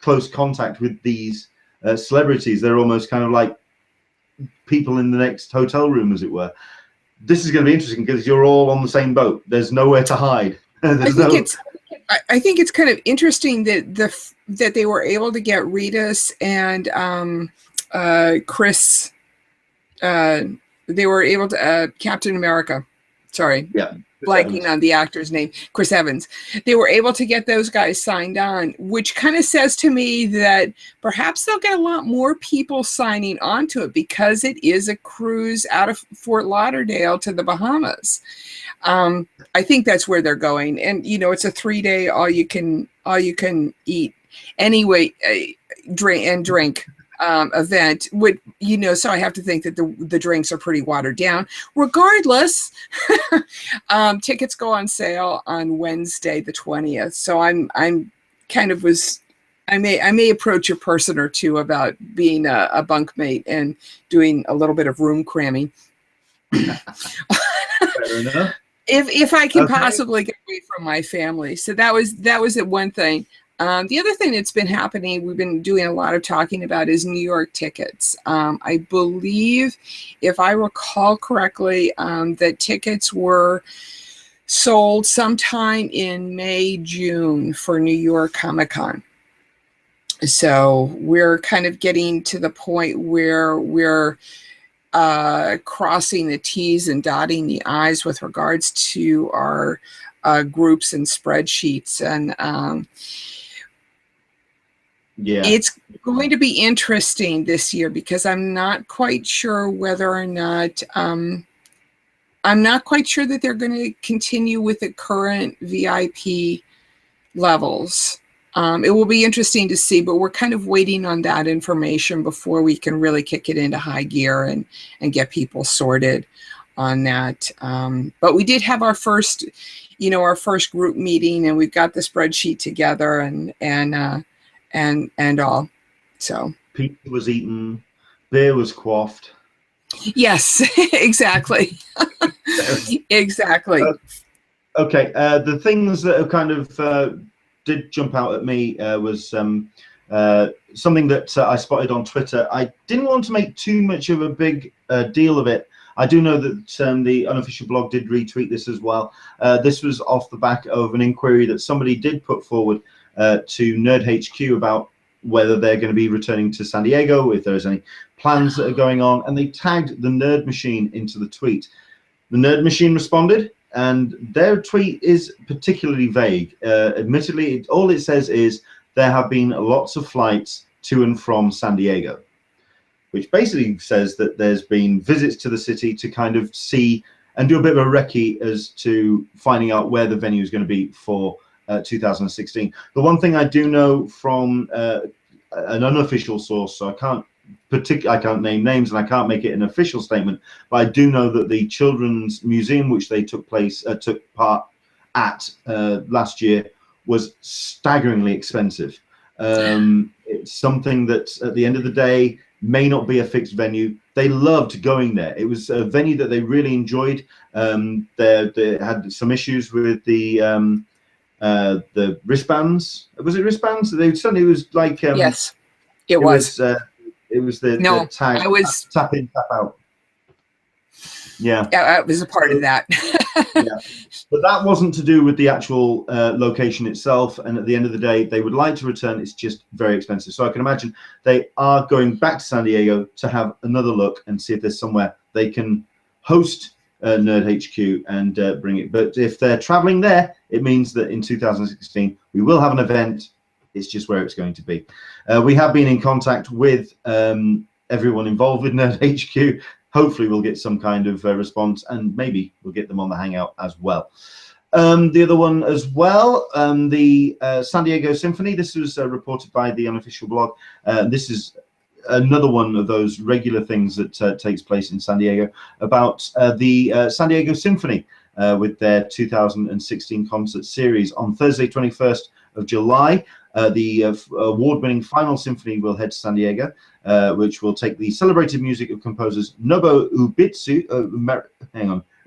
S1: close contact with these celebrities. They're almost kind of like people in the next hotel room, as it were. This is going to be interesting because you're all on the same boat. There's nowhere to hide.
S2: I think it's kind of interesting that that they were able to get Ritas and Chris. They were able to Captain America. Sorry,
S1: yeah,
S2: blanking on the actor's name, Chris Evans. They were able to get those guys signed on, which kind of says to me that perhaps they'll get a lot more people signing on to it, because it is a cruise out of Fort Lauderdale to the Bahamas. I think that's where they're going, and you know, it's a 3-day all you can eat anyway, drink event. Would you know? So I have to think that the drinks are pretty watered down. Regardless, tickets go on sale on Wednesday the 20th. So I'm kind of I may approach a person or two about being a bunkmate and doing a little bit of room cramming.
S1: Fair enough.
S2: If I can possibly get away from my family. So that was the one thing. The other thing that's been happening, we've been doing a lot of talking about, is New York tickets. I believe, if I recall correctly, that tickets were sold sometime in May, June for New York Comic-Con. So we're kind of getting to the point where we're crossing the T's and dotting the I's with regards to our groups and spreadsheets. And
S1: yeah,
S2: it's going to be interesting this year, because I'm not quite sure whether or not I'm not quite sure that they're going to continue with the current VIP levels. It will be interesting to see, but we're kind of waiting on that information before we can really kick it into high gear and get people sorted on that. But we did have our first group meeting, and we've got the spreadsheet together and all. So
S1: pizza was eaten, beer was quaffed.
S2: Yes, exactly. Exactly.
S1: Okay, the things that have kind of did jump out at me was something that I spotted on Twitter. I didn't want to make too much of a big deal of it. I do know that the unofficial blog did retweet this as well. This was off the back of an inquiry that somebody did put forward to Nerd HQ about whether they're going to be returning to San Diego, if there's any plans that are going on, and they tagged the Nerd Machine into the tweet. The Nerd Machine responded, and their tweet is particularly vague. Admittedly, all it says is there have been lots of flights to and from San Diego, which basically says that there's been visits to the city to kind of see and do a bit of a recce as to finding out where the venue is going to be for 2016. The one thing I do know from an unofficial source, so I can't name names and I can't make it an official statement, but I do know that the Children's Museum, which they took part at last year was staggeringly expensive. It's something that at the end of the day may not be a fixed venue. They loved going there. It was a venue that they really enjoyed. They had some issues with the wristbands. Was it wristbands? They suddenly was like
S2: yes, it was.
S1: It was the tag.
S2: I was
S1: tap in, tap out. Yeah,
S2: I was a part of that.
S1: yeah. But that wasn't to do with the actual location itself. And at the end of the day, they would like to return. It's just very expensive. So I can imagine they are going back to San Diego to have another look and see if there's somewhere they can host Nerd HQ and bring it. But if they're traveling there, it means that in 2016 we will have an event. It's just where it's going to be. We have been in contact with everyone involved with Nerd HQ. Hopefully we'll get some kind of response, and maybe we'll get them on the Hangout as well. The other one as well, the San Diego Symphony. This was reported by the unofficial blog. This is another one of those regular things that takes place in San Diego about the San Diego Symphony with their 2016 concert series. On Thursday, 21st of July, the award-winning Final Symphony will head to San Diego, which will take the celebrated music of composers Nobuo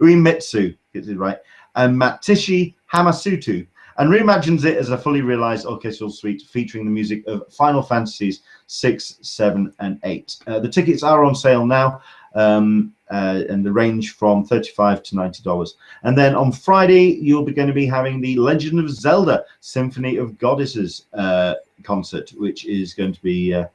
S1: Uemitsu, get it right, and Matsui Hamasutu, and reimagines it as a fully realized orchestral suite featuring the music of Final Fantasies 6, 7, and 8. The tickets are on sale now, and they range from $35 to $90. And then on Friday, you're going to be having the Legend of Zelda Symphony of Goddesses concert, which is going to be a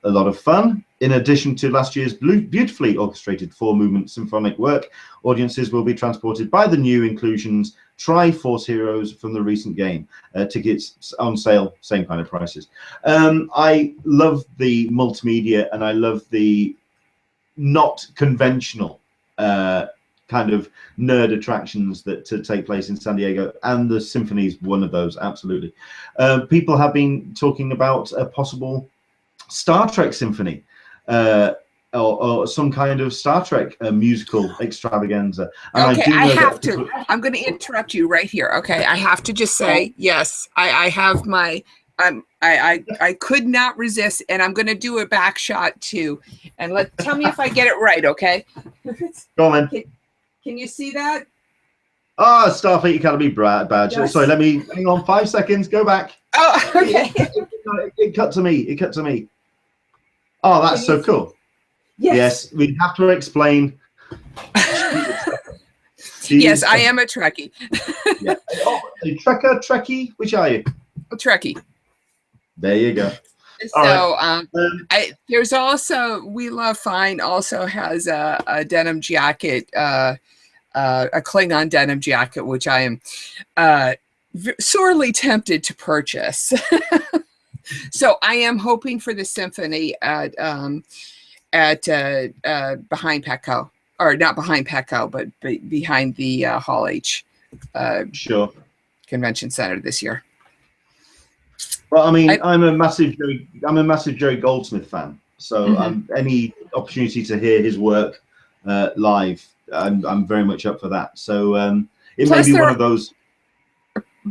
S1: lot of fun. In addition to last year's beautifully orchestrated 4-movement symphonic work, audiences will be transported by the new inclusions Triforce Heroes from the recent game. Tickets on sale, same kind of prices. I love the multimedia, and I love the not conventional kind of nerd attractions that take place in San Diego, and the symphony is one of those, absolutely. People have been talking about a possible Star Trek symphony, or some kind of Star Trek musical extravaganza. And
S2: okay, I have to. I'm going to interrupt you right here. Okay, I have to just say, yes, I have my. I could not resist, and I'm going to do a back shot too. And tell me if I get it right, okay?
S1: Go on, then.
S2: Can you see that?
S1: Oh, Starfleet Academy badge.
S2: Yes.
S1: Sorry, let me hang on 5 seconds. Go back.
S2: Oh, okay.
S1: It cut to me. It cut to me. Oh, that's so cool. Yes, we have to explain.
S2: Yes, I am a Trekkie.
S1: Yeah. Oh, a Trekker, Trekkie? Which are you?
S2: A Trekkie.
S1: There you go.
S2: So there's also, We Love Fine also has a denim jacket, a Klingon denim jacket, which I am sorely tempted to purchase. So I am hoping for the symphony at behind Petco, or not behind Petco, but behind the Hall H
S1: sure
S2: Convention Center this year.
S1: Well, I mean, I'm a massive Jerry Goldsmith fan, so any opportunity to hear his work live, I'm very much up for that. So it may be one of those.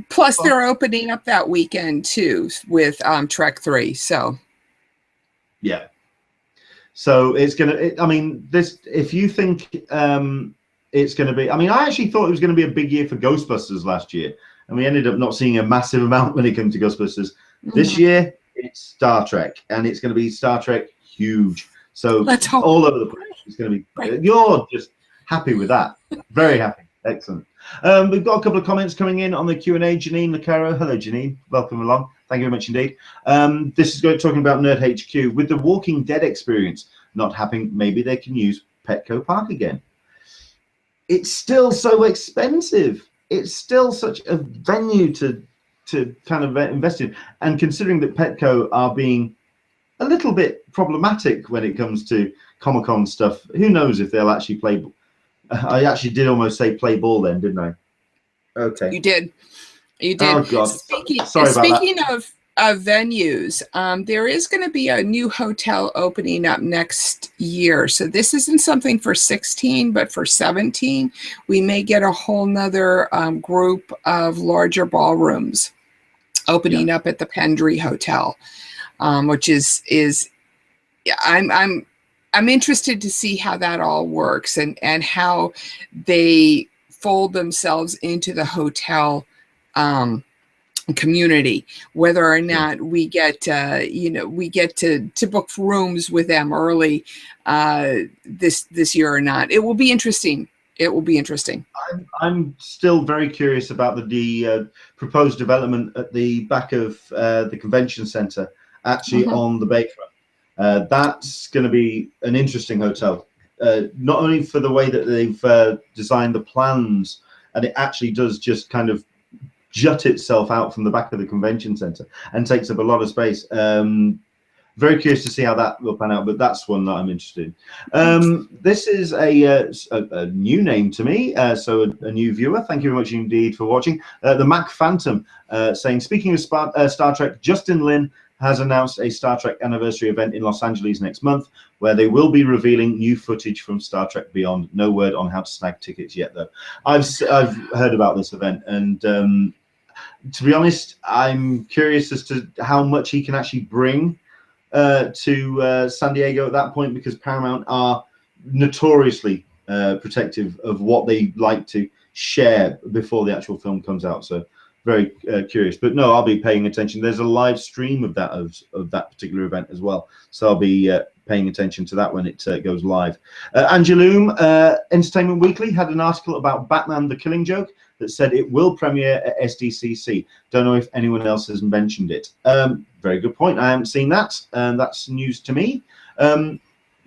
S2: Plus, they're opening up that weekend too with Trek 3. So
S1: yeah, so it's gonna. I mean, this. If you think it's gonna be, I mean, I actually thought it was gonna be a big year for Ghostbusters last year, and we ended up not seeing a massive amount when it came to Ghostbusters. This year, it's Star Trek, and it's going to be Star Trek huge. So all over the place. It's going to be. Right. You're just happy with that. Very happy. Excellent. We've got a couple of comments coming in on the Q&A. Janine Lucaro. Hello, Janine. Welcome along. Thank you very much indeed. This is talking about Nerd HQ. With the Walking Dead experience not happening, maybe they can use Petco Park again. It's still so expensive. It's still such a venue to kind of invest in. And considering that Petco are being a little bit problematic when it comes to Comic-Con stuff, who knows if they'll actually play. I actually did almost say play ball then, didn't I? Okay.
S2: You did. You did.
S1: Oh, God.
S2: Speaking of venues, there is going to be a new hotel opening up next year. So this isn't something for 16, but for 17, we may get a whole nother group of larger ballrooms opening up at the Pendry Hotel, which is I'm interested to see how that all works and how they fold themselves into the hotel community, whether or not we get we get to book rooms with them early this year or not. It will be interesting. It will be interesting.
S1: I'm still very curious about the proposed development at the back of the convention center, actually on the bayfront. That's going to be an interesting hotel, not only for the way that they've designed the plans, and it actually does just kind of jut itself out from the back of the convention center and takes up a lot of space. Very curious to see how that will pan out, but that's one that I'm interested in. This is a new name to me, so a new viewer. Thank you very much indeed for watching. The Mac Phantom saying, speaking of Star Trek, Justin Lin has announced a Star Trek anniversary event in Los Angeles next month, where they will be revealing new footage from Star Trek Beyond. No word on how to snag tickets yet, though. I've heard about this event, and to be honest, I'm curious as to how much he can actually bring to San Diego at that point, because Paramount are notoriously protective of what they like to share before the actual film comes out. So very curious, but no, I'll be paying attention. There's a live stream of that particular event as well, so I'll be paying attention to that when it goes live. Angeloom Entertainment Weekly had an article about Batman: The Killing Joke that said it will premiere at SDCC. Don't know if anyone else has mentioned it. Very good point. I haven't seen that. That's news to me.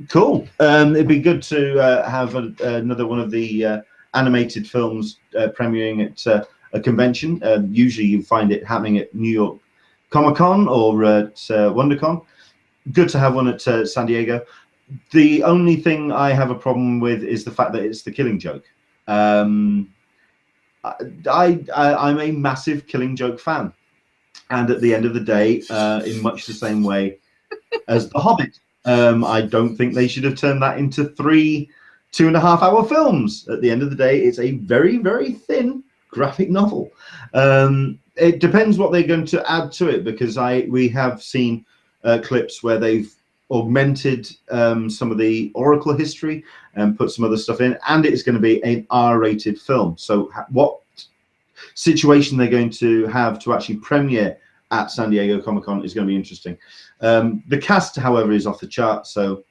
S1: Cool. It'd be good to have another one of the animated films premiering at a convention. Usually you find it happening at New York Comic-Con or at WonderCon. Good to have one at San Diego. The only thing I have a problem with is the fact that it's The Killing Joke. I'm a massive Killing Joke fan, and at the end of the day, in much the same way as The Hobbit, I don't think they should have turned that into 3 2.5-hour films. At the end of the day, it's a very, very thin graphic novel. It depends what they're going to add to it, because we have seen clips where they've augmented some of the Oracle history and put some other stuff in, and it's going to be an R-rated film. So what situation they're going to have to actually premiere at San Diego Comic-Con is going to be interesting. The cast, however, is off the chart, so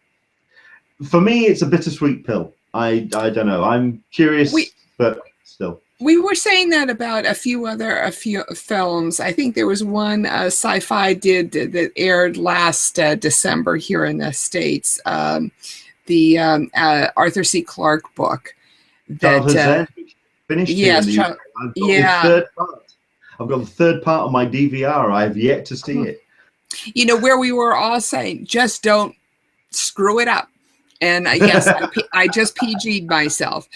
S1: for me it's a bittersweet pill. I don't know, I'm curious, but still.
S2: We were saying that about a few films. I think there was one Sci-Fi did that aired last December here in the States. The Arthur C. Clarke book. That
S1: finished.
S2: Yes,
S1: I've got the third part on my DVR. I have yet to see it.
S2: You know, where we were all saying, just don't screw it up. And yes, I just PG'd myself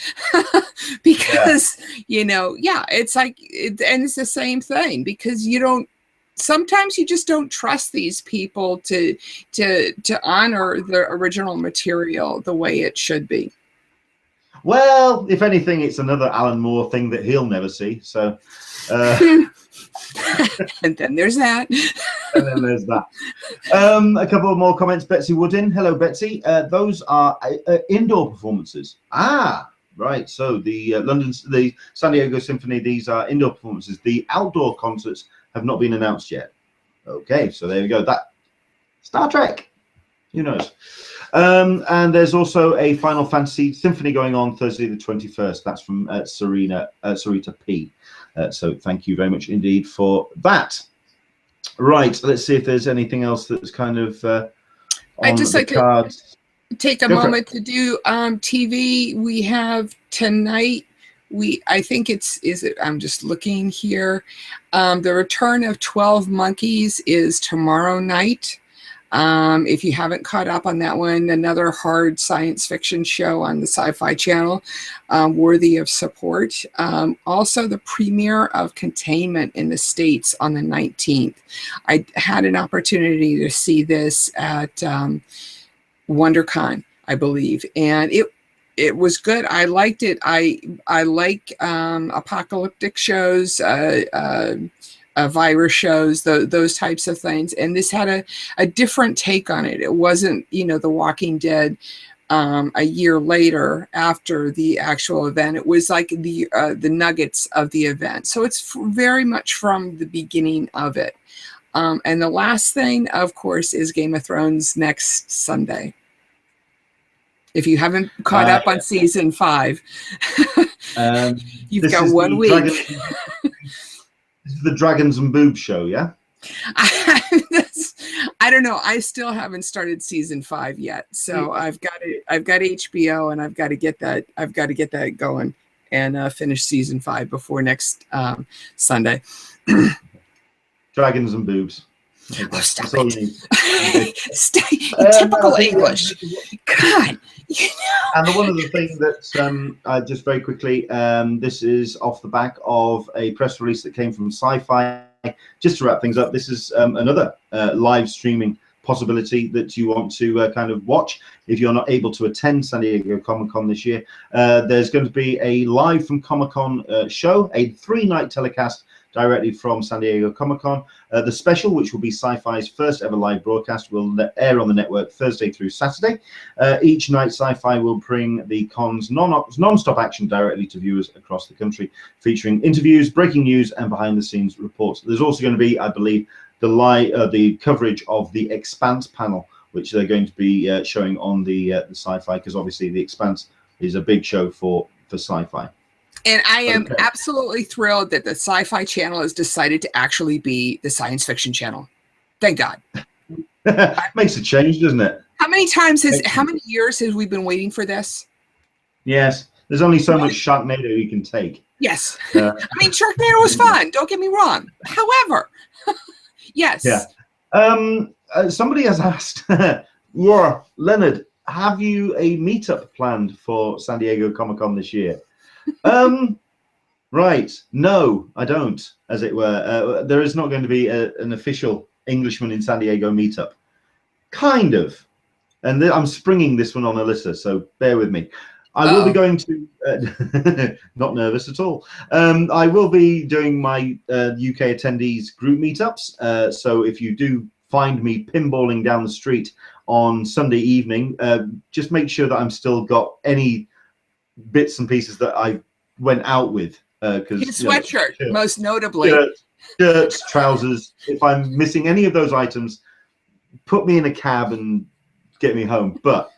S2: because, you know, it's like, and it's the same thing, because sometimes you just don't trust these people to honor the original material the way it should be.
S1: Well, if anything, it's another Alan Moore thing that he'll never see. So,
S2: and then there's that.
S1: And then there's that. A couple of more comments. Betsy Woodin. Hello, Betsy. Those are indoor performances. Ah, right. So the San Diego Symphony, these are indoor performances. The outdoor concerts have not been announced yet. Okay, so there we go. That Star Trek. Who knows? And there's also a Final Fantasy Symphony going on Thursday the 21st. That's from Sarita P. So thank you very much indeed for that. Right, let's see if there's anything else that's kind of on
S2: I'd just like
S1: cards.
S2: To take a moment to do TV. We have tonight. I think I'm just looking here. The Return of 12 Monkeys is tomorrow night. If you haven't caught up on that one, another hard science fiction show on the Sci-Fi Channel, worthy of support. Also, the premiere of Containment in the States on the 19th. I had an opportunity to see this at WonderCon, I believe, and it was good. I liked it. I like apocalyptic shows, virus shows, those types of things. And this had a different take on it. It wasn't, The Walking Dead a year later after the actual event. It was like the nuggets of the event. So it's very much from the beginning of it. And the last thing, of course, is Game of Thrones next Sunday. If you haven't caught up on season 5, you've got 1 week.
S1: This is the Dragons and Boobs show, yeah?
S2: I don't know. I still haven't started season 5 yet, so I've got HBO, and I've got to get that going and finish season 5 before next Sunday.
S1: Dragons and Boobs.
S2: Oh, stop it. Stay typical English. God.
S1: And one other thing that, just very quickly, this is off the back of a press release that came from Sci-Fi. Just to wrap things up, this is another live streaming possibility that you want to kind of watch if you're not able to attend San Diego Comic-Con this year. There's going to be a live from Comic-Con show, a 3-night telecast directly from San Diego Comic-Con. The special, which will be Sci-Fi's first ever live broadcast, will air on the network Thursday through Saturday. Each night, Sci-Fi will bring the con's non-stop action directly to viewers across the country, featuring interviews, breaking news, and behind-the-scenes reports. There's also going to be, I believe, the coverage of the Expanse panel, which they're going to be showing on the Sci-Fi, because obviously the Expanse is a big show for Sci-Fi.
S2: And I am absolutely thrilled that the Sci-Fi Channel has decided to actually be the science fiction channel. Thank God.
S1: Makes a change, doesn't it?
S2: How many years have we been waiting for this?
S1: Yes. There's only so much Sharknado you can take.
S2: Yes. I mean, Sharknado was fun. Don't get me wrong. However, yes.
S1: Yeah. Somebody has asked, Leonard, have you a meetup planned for San Diego Comic-Con this year? Right. No, I don't, as it were. There is not going to be an official Englishman in San Diego meetup. Kind of. And I'm springing this one on Alyssa, so bear with me. I will be going to, not nervous at all. I will be doing my UK attendees group meetups. So if you do find me pinballing down the street on Sunday evening, just make sure that I'm still got any bits and pieces that I went out with.
S2: His sweatshirt, most notably.
S1: Shirts, trousers. If I'm missing any of those items, put me in a cab and get me home. But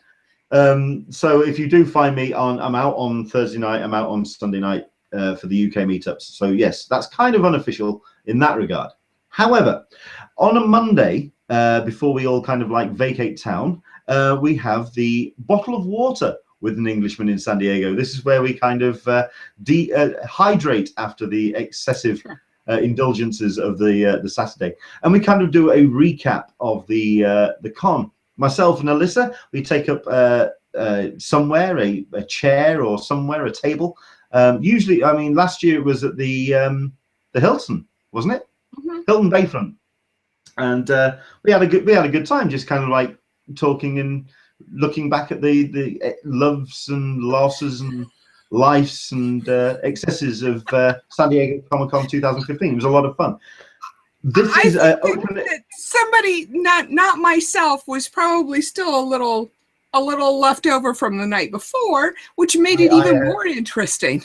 S1: so if you do find me I'm out on Thursday night, I'm out on Sunday night for the UK meetups. So yes, that's kind of unofficial in that regard. However, on a Monday, before we all kind of like vacate town, we have the bottle of water with an Englishman in San Diego. This is where we kind of hydrate after the excessive indulgences of the Saturday, and we kind of do a recap of the con. Myself and Alyssa, we take up somewhere a chair or somewhere a table. Usually, I mean, last year it was at the Hilton, wasn't it? Mm-hmm. Hilton Bayfront, and we had a good time, just kind of like talking and looking back at the loves and losses and lives and excesses of San Diego Comic-Con 2015. It was a lot of fun. This is
S2: that somebody, not myself, was probably still a little left over from the night before, which made it even more interesting.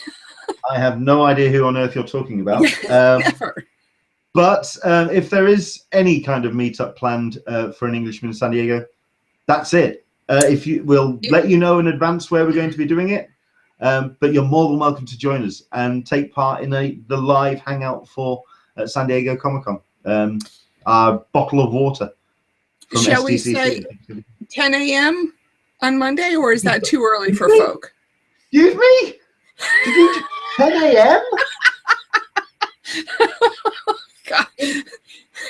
S1: I have no idea who on earth you're talking about.
S2: Never.
S1: But if there is any kind of meetup planned for an Englishman in San Diego, that's it. We'll let you know in advance where we're going to be doing it, but you're more than welcome to join us and take part in the live hangout for San Diego Comic-Con. Our bottle of water from
S2: Shall
S1: SDCC.
S2: We say 10 a.m. on Monday, or is that too early for folk?
S1: Excuse me? 10 a.m.?
S2: God.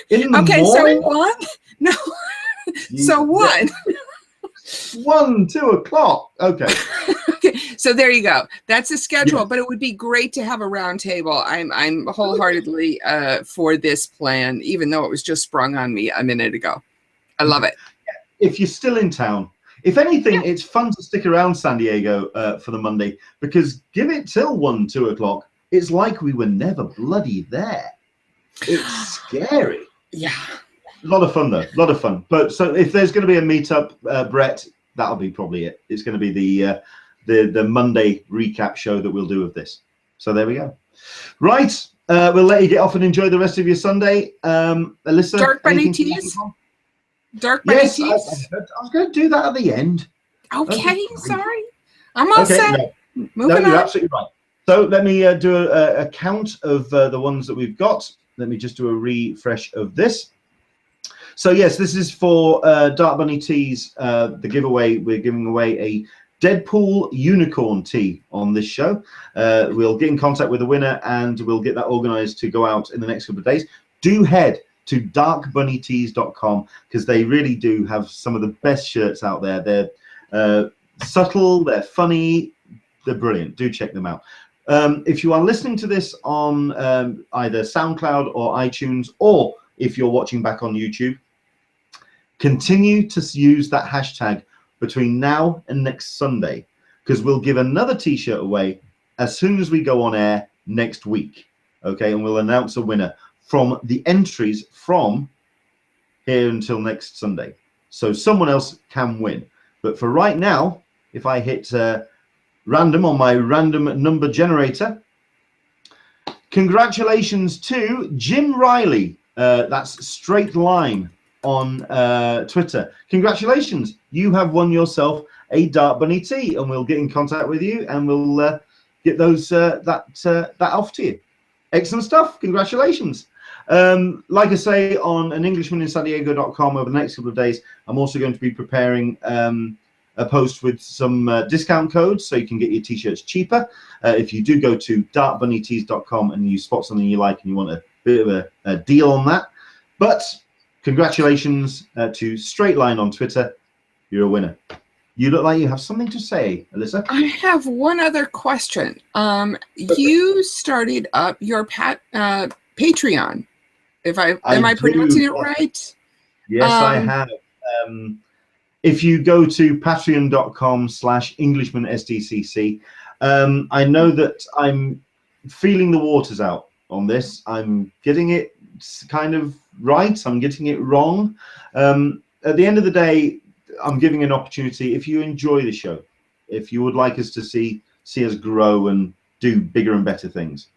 S1: In the
S2: okay,
S1: morning?
S2: so one? No. So what?
S1: 1, 2 o'clock. Okay.
S2: Okay, so there you go. That's the schedule, yeah. But it would be great to have a round table. I'm wholeheartedly for this plan, even though it was just sprung on me a minute ago. I love it.
S1: If you're still in town, if anything, it's fun to stick around San Diego for the Monday, because give it till 1, 2 o'clock. It's like we were never bloody there. It's scary.
S2: Yeah.
S1: A lot of fun though. A lot of fun. But so if there's going to be a meetup, Brett, that'll be probably it. It's going to be the Monday recap show that we'll do of this. So there we go. Right. We'll let you get off and enjoy the rest of your Sunday. Alyssa,
S2: Dark Bunny Tees. Dark Bunny Tees.
S1: I was going to do that at the end.
S2: Okay, sorry. I'm all set.
S1: No,
S2: Moving on.
S1: You're absolutely right. So let me do a count of the ones that we've got. Let me just do a refresh of this. So yes, this is for Dark Bunny Tees, the giveaway. We're giving away a Deadpool unicorn tee on this show. We'll get in contact with the winner and we'll get that organized to go out in the next couple of days. Do head to darkbunnytees.com because they really do have some of the best shirts out there. They're subtle, they're funny, they're brilliant. Do check them out. If you are listening to this on either SoundCloud or iTunes, or if you're watching back on YouTube, continue to use that hashtag between now and next Sunday, because we'll give another t-shirt away as soon as we go on air next week. Okay, and we'll announce a winner from the entries from here until next Sunday. So someone else can win. But for right now, if I hit random on my random number generator, congratulations to Jim Riley. That's Straight Line on Twitter. Congratulations, you have won yourself a Dark Bunny tee, and we'll get in contact with you and we'll get those that off to you. Excellent stuff. Congratulations. Like I say, on an EnglishmanInSanDiego.com over the next couple of days, I'm also going to be preparing a post with some discount codes so you can get your t-shirts cheaper. If you do go to darkbunnytees.com and you spot something you like and you want a bit of a deal on that. But congratulations to Straight Line on Twitter. You're a winner. You look like you have something to say, Alyssa.
S2: I have one other question. You started up your Patreon. Am I pronouncing it right?
S1: Yes, I have. If you go to patreon.com/EnglishmanSDCC, I know that I'm feeling the waters out on this. I'm getting it kind of right. I'm getting it wrong. At the end of the day, I'm giving an opportunity. If you enjoy the show, if you would like us to see us grow and do bigger and better things,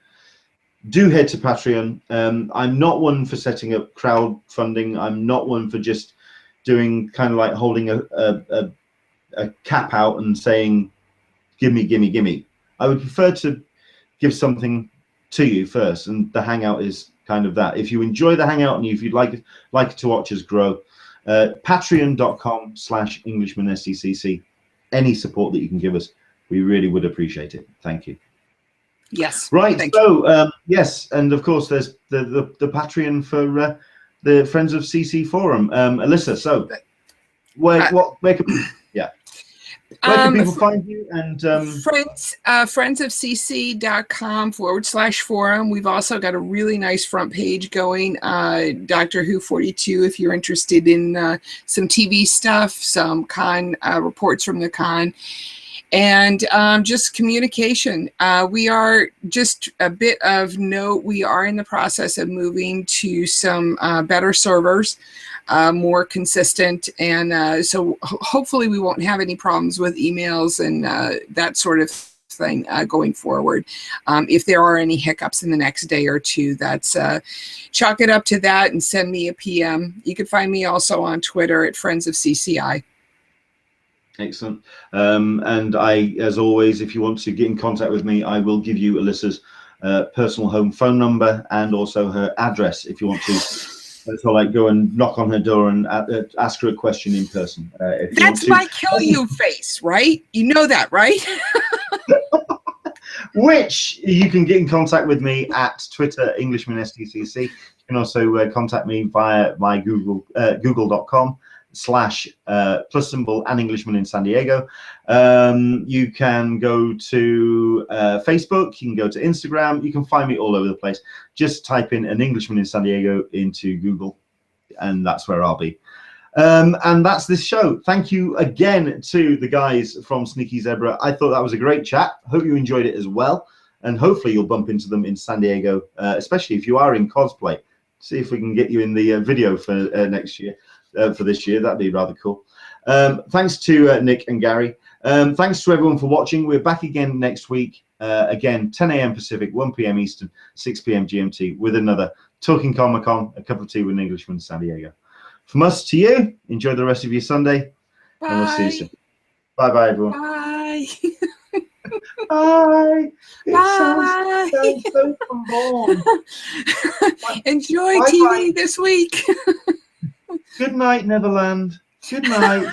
S1: do head to Patreon. I'm not one for setting up crowdfunding. I'm not one for just doing kind of like holding a cap out and saying, gimme, gimme, gimme. I would prefer to give something to you first, and the Hangout is kind of that. If you enjoy the Hangout and if you'd like to watch us grow, patreon.com/EnglishmanSDCC. Any support that you can give us, we really would appreciate it. Thank you.
S2: Yes.
S1: Right. So yes, and of course there's the Patreon for the Friends of CC Forum. Alyssa, so where can people find you? And
S2: friendsofcc.com/forum. We've also got a really nice front page going. Doctor Who 42, if you're interested in some TV stuff, some con reports from the con. And just communication. We are, just a bit of note, we are in the process of moving to some better servers, more consistent. And so hopefully we won't have any problems with emails and that sort of thing going forward. If there are any hiccups in the next day or two, that's chalk it up to that and send me a PM. You can find me also on Twitter at Friends of CCI.
S1: Excellent. And I, as always, if you want to get in contact with me, I will give you Alyssa's personal home phone number and also her address if you want to. So like go and knock on her door and ask her a question in person.
S2: That's my kill you face, right? You know that, right?
S1: Which you can get in contact with me at Twitter, EnglishmanSDCC. You can also contact me via my Google.com. plus symbol and Englishman in San Diego. You can go to Facebook, you can go to Instagram, you can find me all over the place. Just type in an Englishman in San Diego into Google, and that's where I'll be. And that's this show. Thank you again to the guys from Sneaky Zebra. I thought that was a great chat. Hope you enjoyed it as well, and hopefully you'll bump into them in San Diego, especially if you are in cosplay. See if we can get you in the video for next year. For this year, that'd be rather cool. Thanks to Nick and Gary. Thanks to everyone for watching. We're back again next week. Again, 10 a.m. Pacific, 1 p.m. Eastern, 6 p.m. GMT, with another Talking Comic-Con, a cup of tea with an Englishman in San Diego. From us to you, enjoy the rest of your Sunday.
S2: Bye.
S1: And we'll see you soon. Bye-bye, everyone.
S2: Bye.
S1: Bye.
S2: Bye.
S1: Sounds so forlorn.
S2: Enjoy
S1: Bye,
S2: TV
S1: bye.
S2: this week.
S1: Good night, Neverland. Good night.